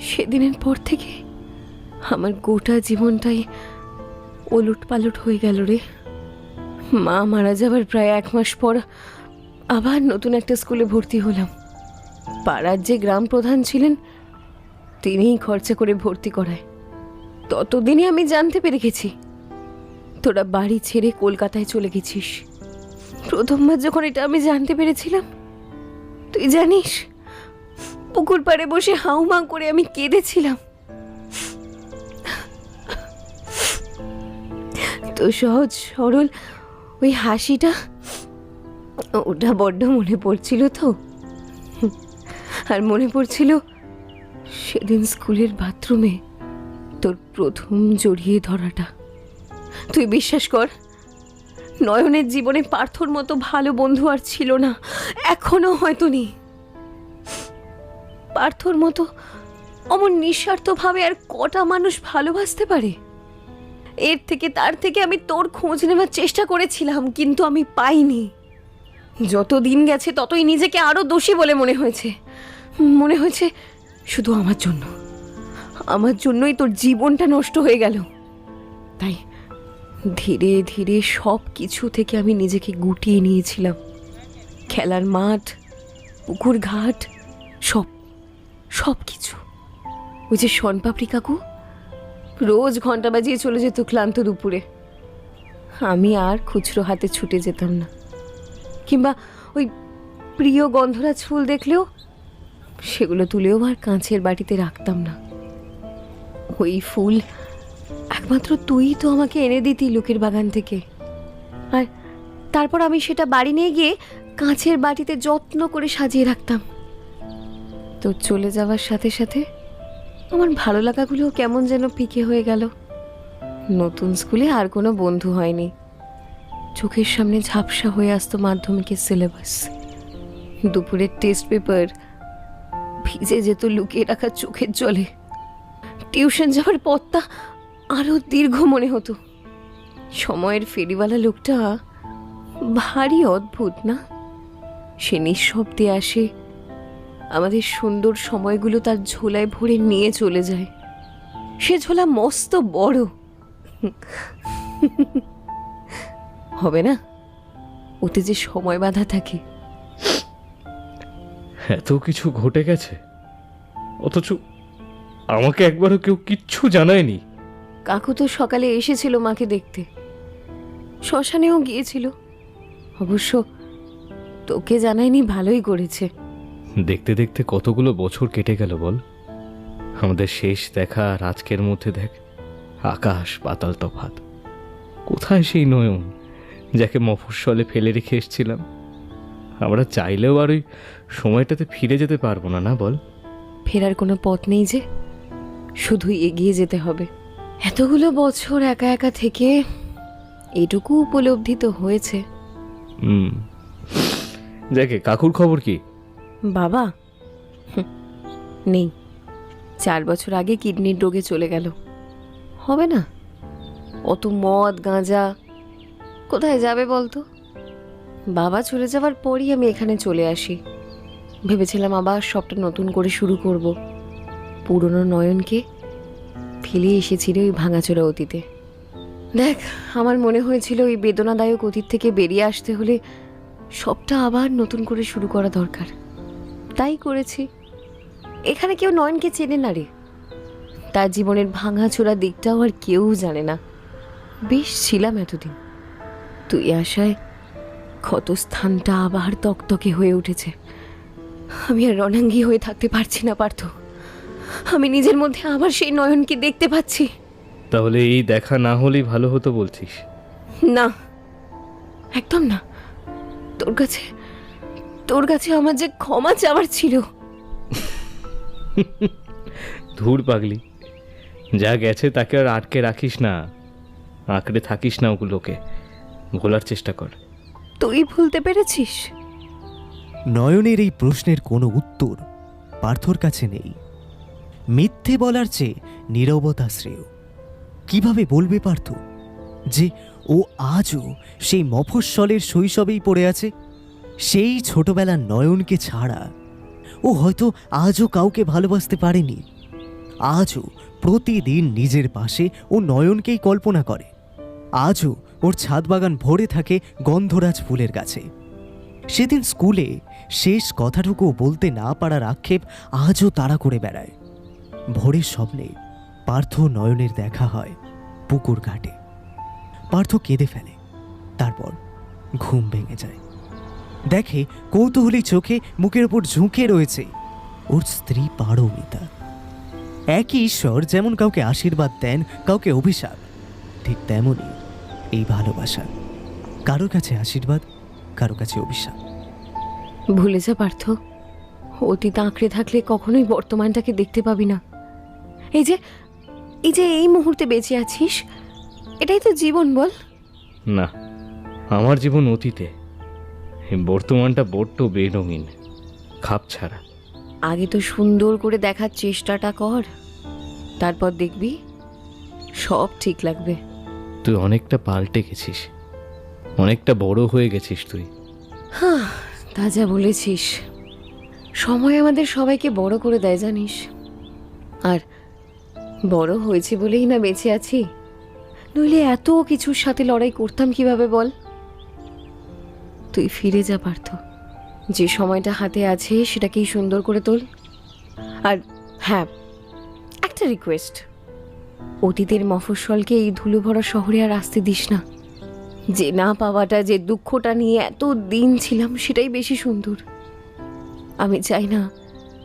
সেদিনের পর থেকে আমার গোটা জীবনটাই ওলটপালট হয়ে গেল রে। মা মারা যাবার প্রায় 1 মাস পর আবার নতুন একটা স্কুলে ভর্তি হলাম। পাড়ার যে গ্রাম প্রধান ছিলেন তিনিই খরচা করে ভর্তি করায়। ততদিনে আমি জানতে পেরে গেছি তোরা বাড়ি ছেড়ে কলকাতায় চলে গেছিস। প্রথমবার যখন এটা আমি জানতে পেরেছিলাম, তুই জানিস পুকুর পাড়ে বসে হাউমাউ করে আমি কেঁদেছিলাম। তো সহজ সরল ওই হাসিটা, ওটা বড্ড মনে পড়ছিল তো। আর মনে পড়ছিল সেদিন স্কুলের বাথরুমে তোর প্রথম জড়িয়ে ধরাটা। তুই বিশ্বাস কর, নয়নের জীবনে পার্থর মতো ভালো বন্ধু আর ছিল না, এখনো হয়তো নেই। পার্থর মতো অমন নিঃস্বার্থভাবে আর কটা মানুষ ভালোবাসতে পারে? এর থেকে তার থেকে আমি তোর খোঁজ নেওয়ার চেষ্টা করেছিলাম, কিন্তু আমি পাইনি। যত দিন গেছে ততই নিজেকে আরো দোষী বলে মনে হয়েছে শুধু আমার জন্যই তোর জীবনটা নষ্ট হয়ে গেল। তাই ধীরে ধীরে সব কিছু থেকে আমি নিজেকে গুটিয়ে নিয়েছিলাম। খেলার মাঠ, পুকুর ঘাট, সব কিছু। ওই যে শনপাপড়ি কাকু রোজ ঘন্টা বাজিয়ে চলে যেত ক্লান্ত দুপুরে, আমি আর খুচরো হাতে ছুটে যেতাম না। কিংবা ওই প্রিয় গন্ধরাজ ফুল দেখলেও সেগুলো তুলেও আর কাঁচের বাটিতে রাখতাম না। ওই ফুল একমাত্র তুই তো আমাকে এনে দিতি লোকের বাগান থেকে। আর তারপর আমি সেটা বাড়ি নিয়ে গিয়ে কাঁচের বাটিতে যত্ন করে সাজিয়ে রাখতাম। তো চলে যাওয়ার সাথে সাথে আমার ভালো লাগাগুলো কেমন যেন ফিকে হয়ে গেল। নতুন স্কুলে আর কোনো বন্ধু হয়নি। চোখের সামনে ঝাপসা হয়ে আসতো মাধ্যমিকের সিলেবাস, দুপুরের টেস্ট পেপার, ভিজে যেত লুকিয়ে রাখা চোখের জলে। টিউশন যাওয়ার পথটা আরো দীর্ঘ মনে হতো। সময়ের ফেরিওয়ালা লোকটা ভারী অদ্ভুত না? সে নিঃশব্দে আসে, আমাদের সুন্দর সময়গুলো তার ঝোলায় ভরে নিয়ে চলে যায়। সে ঝোলা মস্ত বড়, হবে না? ওতে যে সময় বাঁধা থাকে। এত কিছু ঘটে গেছে, অথচ আমাকে একবারও কেউ কিচ্ছু জানায়নি। কাকু তো সকালে এসেছিল মাকে দেখতে, শ্মশানেও গিয়েছিল। অবশ্য তোকে জানায়নি, ভালোই করেছে। দেখতে দেখতে কতগুলো বছর কেটে গেল বল। আমাদের শেষ দেখা আর আজকের মধ্যে দেখ আকাশ পাতাল তফাৎ। কোথায় সেই নয়ন যাকে মফস্বলে ফেলে রেখে এসেছিলাম? আমরা চাইলেও আর ওই সময়টাতে ফিরে যেতে পারবো না, না বল? ফেরার কোনো পথ নেই যে, শুধু এগিয়ে যেতে হবে। এতগুলো বছর একা একা থেকে এটুকু উপলব্ধি তো হয়েছে। দেখে কাকুর খবর কি? বাবা নেই, 4 বছর আগে কিডনির রোগে চলে গেল। হবে না, অত মদ গাঁজা কোথায় যাবে বলতো? বাবা চলে যাওয়ার পরই আমি এখানে চলে আসি। ভেবেছিলাম আবার সবটা নতুন করে শুরু করব। পুরনো নয়নকে ফেলে এসেছিল ওই ভাঙাচোরা অতীতে। দেখ, আমার মনে হয়েছিল এই বেদনাদায়ক অতীত থেকে বেরিয়ে আসতে হলে সবটা আবার নতুন করে শুরু করা দরকার। তাই করেছি। এখানে কেউ নয়নকে চেনে না রে, তার জীবনের ভাঙাচোরা দিকটাও আর কেউ জানে না। বেশ ছিলাম এতদিন, তুই আশায় ক্ষতস্থানটা আবার তকতকে হয়ে উঠেছে। আমি আর রণাঙ্গী হয়ে থাকতে পারছি না পার্থ। আমি নিজের মধ্যে আবার সেই নয়নকে দেখতে পাচ্ছি। তাহলে এই দেখা না হলেই ভালো হতো বলছিস? না, একদম না। তোর কাছে আমার যে ক্ষমা চাওয়ার ছিল। ধুর পাগলি, যা গেছে তাকে আর আটকে রাখিস না, আঁকড়ে থাকিস না ওগুলোকে, ভোলার চেষ্টা কর। তুই ভুলতে পেরেছিস? নয়নের এই প্রশ্নের কোনো উত্তর পার্থর কাছে নেই। মিথ্যে বলার চেয়ে নীরবতা শ্রেয়। কিভাবে বলবে পার্থ যে ও আজও সেই মফস্বলের শৈশবেই পড়ে আছে? সেই ছোটবেলার নয়নকে ছাড়া ও হয়তো আজও কাউকে ভালোবাসতে পারেনি। আজও প্রতিদিন নিজের পাশে ও নয়নকেই কল্পনা করে। আজও ওর ছাদ বাগান ভরে থাকে গন্ধরাজ ফুলের গাছে। সেদিন স্কুলে শেষ কথাটুকু বলতে না পারার আক্ষেপ আজও তাড়া করে বেড়ায়। ভোরের স্বপ্নে পার্থ নয়নের দেখা হয় পুকুর ঘাটে। পার্থ কেঁদে ফেলে, তারপর ঘুম ভেঙে যায়। দেখে কৌতূহলী চোখে মুখের উপর ঝুঁকে রয়েছে ওর স্ত্রী পারমিতা। একই ঈশ্বর যেমন কাউকে আশীর্বাদ দেন, কাউকে অভিশাপ, ঠিক তেমনই এই ভালোবাসা। কারো কাছে আশীর্বাদ, কারো কাছে অভিশাপ। ভুলে যা পার্থ, অতীত আঁকড়ে থাকলে কখনোই বর্তমানটাকে দেখতে পাবি না। এই যে এই মুহূর্তে বেঁচে আছিস, এটাই তো জীবন, বল? না, আমার জীবন অতীতে, এই বর্তমানটা বড্ড বেরঙিন, খাপ ছাড়া। আগে তো সুন্দর করে দেখার চেষ্টাটা কর, তারপর দেখবি সব ঠিক লাগবে। তুই অনেকটা পাল্টে গেছিস, অনেকটা বড় হয়ে গেছিস তুই। হ্যাঁ, তা যা বলেছিস। সময় আমাদের সবাইকে বড় করে দেয় জানিস। আর বড় হয়েছে বলেই না বেঁচে আছি, নইলে এত কিছুর সাথে লড়াই করতাম কিভাবে বল? তুই ফিরে যা পার্থ, যে সময়টা হাতে আছে সেটাকেই সুন্দর করে তোল। আর হ্যাঁ, একটা রিকোয়েস্ট, অতীতের মফস্বলকে এই ধুলো ভরা শহরে আর আসতে দিস না। যে না পাওয়াটা, যে দুঃখটা নিয়ে এত দিন ছিলাম, সেটাই বেশি সুন্দর। আমি চাই না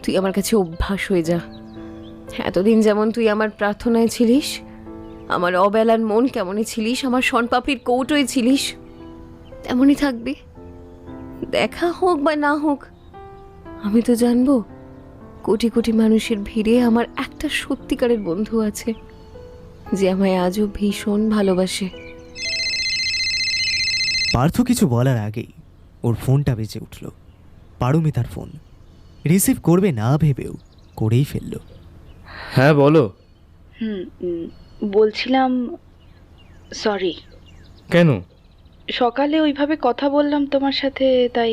তুই আমার কাছে অভ্যাস হয়ে যা। এতদিন যেমন তুই আমার প্রার্থনায় ছিলিস, আমার অবেলার মন কেমনই ছিলিস, আমার শনপাপড়ির কৌটোয় ছিলিস, তেমনই থাকবি। দেখা হোক বা না হোক, আমি তো জানবো কোটি কোটি মানুষের ভিড়ে আমার একটা সত্যিকারের বন্ধু আছে, যে আমায় আজও ভীষণ ভালোবাসে। পার্থ কিছু বলার আগেই ওর ফোনটা বেজে উঠল। পারমিতার ফোন। রিসিভ করবে না ভেবেও করেই ফেলল। হ্যাঁ বলো। বলছিলাম, সরি। কেন? সকালে ওইভাবে কথা বললাম তোমার সাথে, তাই।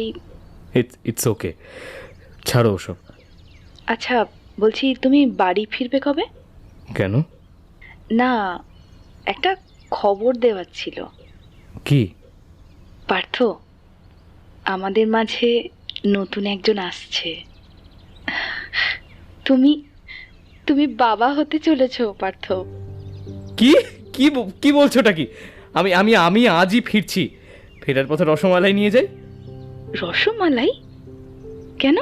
ইটস ওকে, ছাড়ো ওসব। আচ্ছা, বলছি তুমি বাড়ি ফিরবে কবে? কেন? না, একটা খবর দেওয়ার ছিল। কি? পার্থ, আমাদের মাঝে নতুন একজন আসছে। তুমি তুমি বাবা হতে চলেছো পার্থ। কি কি কি বলছোটা কি? আমি আমি আমি আজই ফিরছি। ফেরার পথে রসমালাই নিয়ে যাই। রসমালাই? কেন?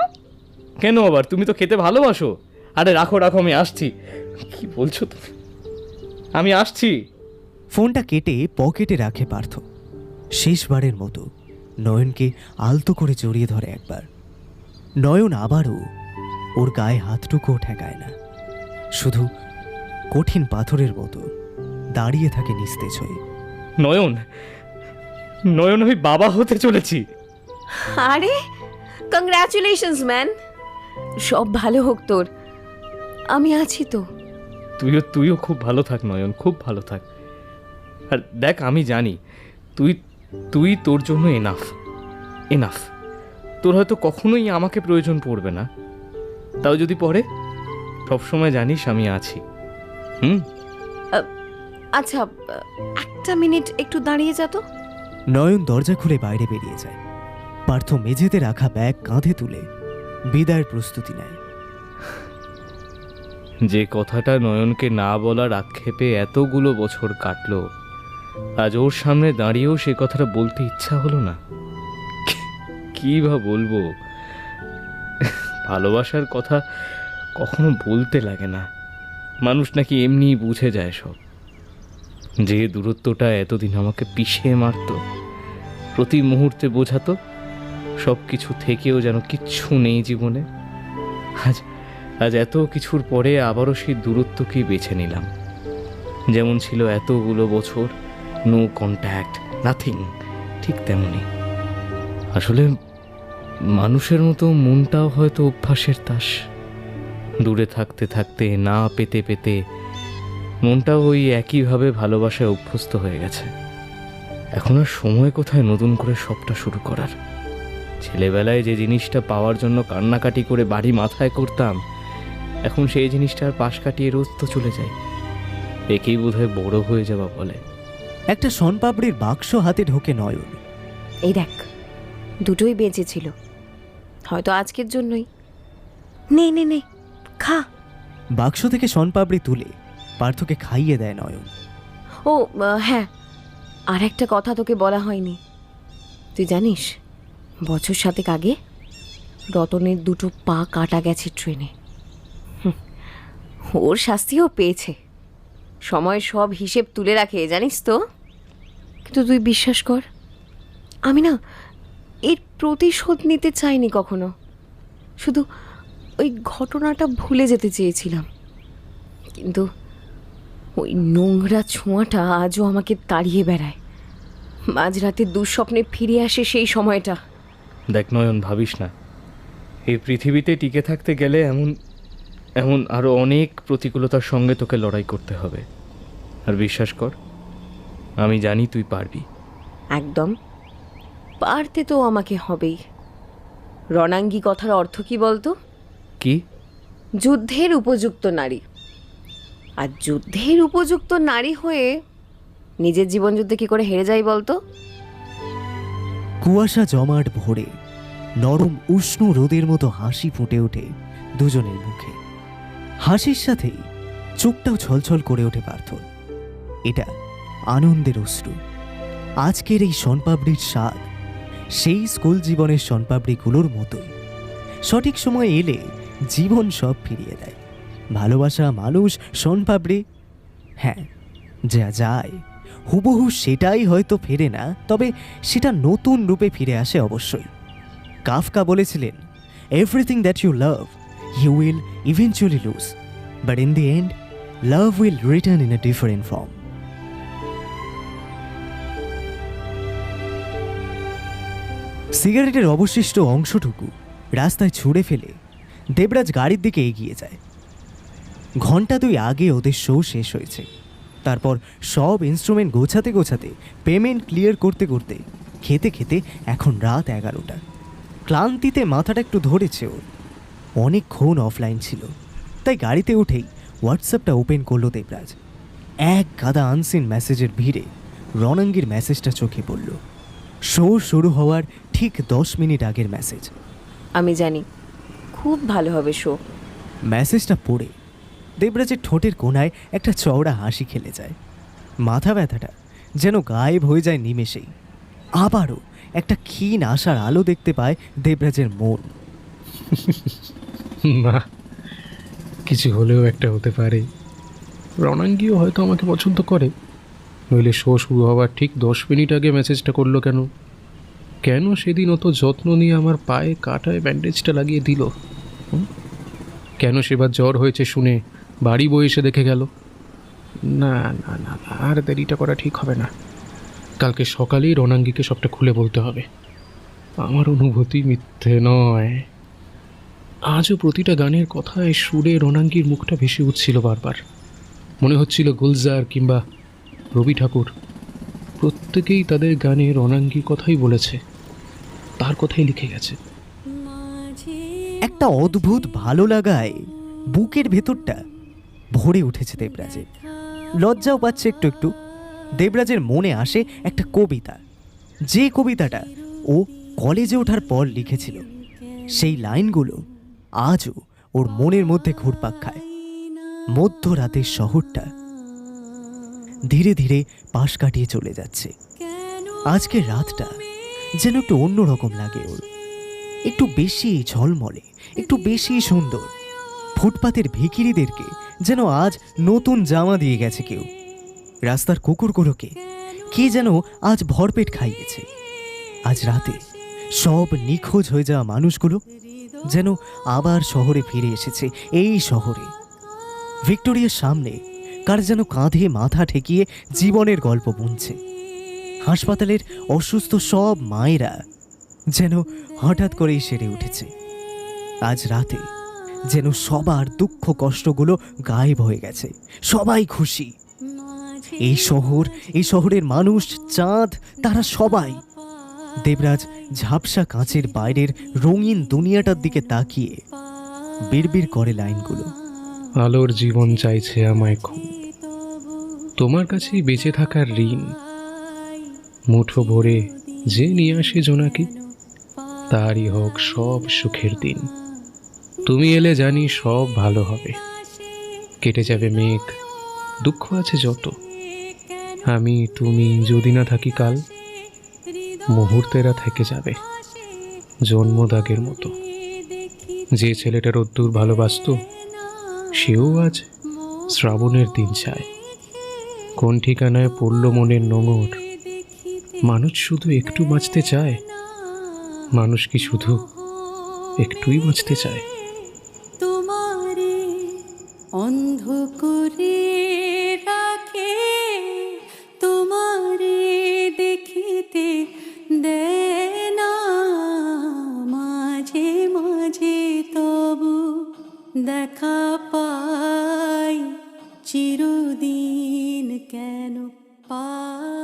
কেন আবার? তুমি তো খেতে ভালোবাসো। আরে রাখো রাখো, আমি আসছি। কি বলছো তুমি? আমি আসছি। ফোনটা কেটে পকেটে রাখে পার্থ। শেষবারের মতো নয়নকে আলতো করে জড়িয়ে ধরে একবার। নয়ন আবারও ওর গায়ে হাতটুকুও ঠেকায় না, শুধু কঠিন পাথরের মতো দাঁড়িয়ে থাকে নিস্তেজ হয়ে। নয়ন, নয়ন, আমি বাবা হতে চলেছি। আরে কংগ্রাচুলেশনস ম্যান, সব ভালো হোক তোর, আমি আছি তো। তুইও খুব ভালো থাক নয়ন, খুব ভালো থাক। আর দেখ, আমি জানি তুই তোর জন্য এনাফ। তোর হয়তো কখনোই আমাকে প্রয়োজন পড়বে না, তাও যদি পড়ে সবসময় জানিস আমি আছি। আচ্ছা, একটা মিনিট একটু দাঁড়িয়ে যা তো। নয়ন দরজা খুলে বাইরে বেরিয়ে যায়। পার্থ মেঝেতে রাখা ব্যাগ কাঁধে তুলে বিদায়ের প্রস্তুতি নেয়। যে কথাটা নয়নকে না বলার আক্ষেপে এতগুলো বছর কাটলো, আজ ওর সামনে দাঁড়িয়েও সে কথাটা বলতে ইচ্ছা হলো না। কি বা বলবো? ভালোবাসার কথা কখনো বলতে লাগে না, মানুষ নাকি এমনি বুঝে যায় সব। যে দূরত্বটা এতদিন আমাকে পিষে মারত, প্রতি মুহূর্তে বোঝাতো সব কিছু থেকেও যেন কিচ্ছু নেই জীবনে। আজ আজ এত কিছুর পরে আবারও সেই দূরত্বকেই বেছে নিলাম। যেমন ছিল এতগুলো বছর, নো কন্ট্যাক্ট, নাথিং, ঠিক তেমনই। আসলে মানুষের মতো মনটাও হয়তো অভ্যাসের তাস। দূরে থাকতে থাকতে, না পেতে পেতে মনটাও ওই একইভাবে ভালোবাসায় অভ্যস্ত হয়ে গেছে। এখন আর সময় কোথায় নতুন করে সবটা শুরু করার। ছেলেবেলায় যে জিনিসটা পাওয়ার জন্য কান্নাকাটি করে বাড়ি মাথায় করতাম, এখন সেই জিনিসটা আর পাশ কাটিয়ে রোজ তো চলে যায়। একেই বোধহয় বড় হয়ে যাওয়া বলে। একটা শনপাপড়ির বাক্স হাতে ঢোকে নয়ন। এই দেখ, দুটোই বেঁচে ছিল, হয়তো আজকের জন্যই। নে নে নে, খা। বাক্স থেকে শনপাপড়ি তুলে পার্থকে খাইয়ে দেয় নয়ন। ও হ্যাঁ, আর একটা কথা তোকে বলা হয়নি। তুই জানিস, বছর 7 আগে রতনের দুটো পা কাটা গেছে ট্রেনে। ওর শাস্তিও পেয়েছে। সময় সব হিসেব তুলে রাখে, জানিস তো। কিন্তু তুই বিশ্বাস কর, আমি না এর প্রতিশোধ নিতে চাইনি কখনো। শুধু ওই ঘটনাটা ভুলে যেতে চেয়েছিলাম। কিন্তু ওই নোংরা ছোঁয়াটা আজও আমাকে তাড়িয়ে বেড়ায়। মাঝরাতে দুঃস্বপ্নে ফিরে আসে সেই সময়টা। দেখ নয়ন, ভাবিস না, এই পৃথিবীতে টিকে থাকতে গেলে এমন এমন আরও অনেক প্রতিকূলতার সঙ্গে তোকে লড়াই করতে হবে। আর বিশ্বাস কর, আমি জানি তুই পারবি। একদম পারতে তো আমাকে হবেই। রণাঙ্গী কথার অর্থ কি বলতো? কি? যুদ্ধের উপযুক্ত নারী। আর যুদ্ধের উপযুক্ত নারী হয়ে নিজের জীবনযুদ্ধে কি করে হেরে যাই বলতো? কুয়াশা জমাট ভরে নরম উষ্ণ রোদের মতো হাসি ফুটে ওঠে দুজনের মুখে। হাসির সাথেই চোখটাও ছলছল করে ওঠে পার্থর। এটা আনন্দের অশ্রু। আজকের এই শনপাপড়ির স্বাদ সেই স্কুল জীবনের শনপাপড়িগুলোর মতোই। সঠিক সময় এলে জীবন সব ফিরিয়ে দেয়। ভালোবাসা, মানুষ, শনপাপড়ি, হ্যাঁ, যা যায় হুবহু সেটাই হয়তো ফেরে না, তবে সেটা নতুন রূপে ফিরে আসে অবশ্যই। কাফকা বলেছিলেন, everything that you love you will eventually lose, but in the end love will return in a different form. সিগারেটের অবশিষ্ট অংশটুকু রাস্তায় ছুঁড়ে ফেলে দেবরাজ গাড়ির দিকে এগিয়ে যায়। ঘন্টা 2 আগে ওদের শো শেষ হয়েছে। তারপর সব ইনস্ট্রুমেন্ট গোছাতে গোছাতে, পেমেন্ট ক্লিয়ার করতে করতে, খেতে খেতে এখন রাত 11টা। ক্লান্তিতে মাথাটা একটু ধরেছে ওর। অনেকক্ষণ অফলাইন ছিল, তাই গাড়িতে উঠেই হোয়াটসঅ্যাপটা ওপেন করলো দেবরাজ। এক গাদা আনসিন মেসেজের ভিড়ে রণাঙ্গীর মেসেজটা চোখে পড়ল। শো শুরু হওয়ার ঠিক 10 মিনিট আগের মেসেজ। আমি জানি খুব ভালো হবে শো। মেসেজটা পড়ে দেবরাজের ঠোঁটের কোণায় একটা চওড়া হাসি খেলে যায়। মাথা ব্যথাটা যেন গায়েব হয়ে যায় নিমেষেই। আবারও একটা ক্ষীণ আশার আলো দেখতে পায় দেবরাজের মন। না, কিছু হলেও একটা হতে পারে। রণাঙ্গীও হয়তো আমাকে পছন্দ করে, নইলে শো শুরু হওয়ার ঠিক 10 মিনিট আগে মেসেজটা করলো কেন? কেন সেদিন অত যত্ন নিয়ে আমার পায়ে কাটায় ব্যান্ডেজটা লাগিয়ে দিল? কেন সেবার জ্বর হয়েছে শুনে বাড়ি বয়ে এসে দেখে গেল? না না না, আর দেরিটা করা ঠিক হবে না। কালকে সকালেই রণাঙ্গীকে সবটা খুলে বলতে হবে। আমার অনুভূতি মিথ্যে নয়। আজও প্রতিটা গানের কথায় সুরে রণাঙ্গীর মুখটা ভেসে উঠছিল বারবার। মনে হচ্ছিল গুলজার কিংবা রবি ঠাকুর প্রত্যেকেই তাদের গানে রণাঙ্গীর কথাই বলেছে, তার কথাই লিখে গেছে। একটা অদ্ভুত ভালো লাগায় বুকের ভেতরটা ভরে উঠেছে দেবরাজের। লজ্জাও পাচ্ছে একটু একটু। দেবরাজের মনে আসে একটা কবিতা, যে কবিতাটা ও কলেজে ওঠার পর লিখেছিল। সেই লাইনগুলো আজও ওর মনের মধ্যে ঘুরপাক খায়। মধ্যরাতের শহরটা ধীরে ধীরে পাশ কাটিয়ে চলে যাচ্ছে। আজকের রাতটা যেন একটু অন্যরকম লাগে ওর, একটু বেশি ঝলমলে, একটু বেশি সুন্দর। ফুটপাতের ভিখিরিদেরকে যেন আজ নতুন জামা দিয়ে গেছে কেউ। রাস্তার কুকুরগুলোকে কে যেন আজ ভরপেট খাইয়েছে। আজ রাতে সব নিখোঁজ হয়ে যাওয়া মানুষগুলো যেন আবার শহরে ফিরে এসেছে। এই শহরে ভিক্টোরিয়ার সামনে কার যেন কাঁধে মাথা ঠেকিয়ে জীবনের গল্প বুনছে। হাসপাতালের অসুস্থ সব মায়েরা যেন হঠাৎ করেই সেরে উঠেছে। আজ রাতে যেন সবার দুঃখ কষ্টগুলো গায়েব হয়ে গেছে, সবাই খুশি। এই শহরের মানুষ, চাঁদ, তারা সবাই দেবরাজ ঝাপসা কাঁচের বাইরের রঙিন দুনিয়াটার দিকে তাকিয়ে বিড়বিড় করে লাইনগুলো। আলোর জীবন চাইছে আমায় খুব, তোমার কাছেই বেঁচে থাকার ঋণ। মুঠো ভরে যে নিয়ে আসে জোনাকি, তারই হোক সব সুখের দিন। তুমি এলে জানি সব ভালো হবে, কেটে যাবে মেঘ, দুঃখ আছে যত। আমি তুমি যদি না থাকি কাল, মুহূর্তেরা থেকে যাবে জন্মদাগের মতো। যে ছেলেটা রোদ্দুর ভালোবাসতো, সেও আজ শ্রাবণের দিন চায়। কোন ঠিকানায় পড়ল মনের নোঙর? মানুষ শুধু একটু বাঁচতে চায়, মানুষ কি শুধু একটুই বাঁচতে চায়? তোমারে অন্ধ করে রাখে, তোমারে দেখিতে দেয় না মাঝে মাঝে, তবু দেখা পাই চিরদিন কেন পাই।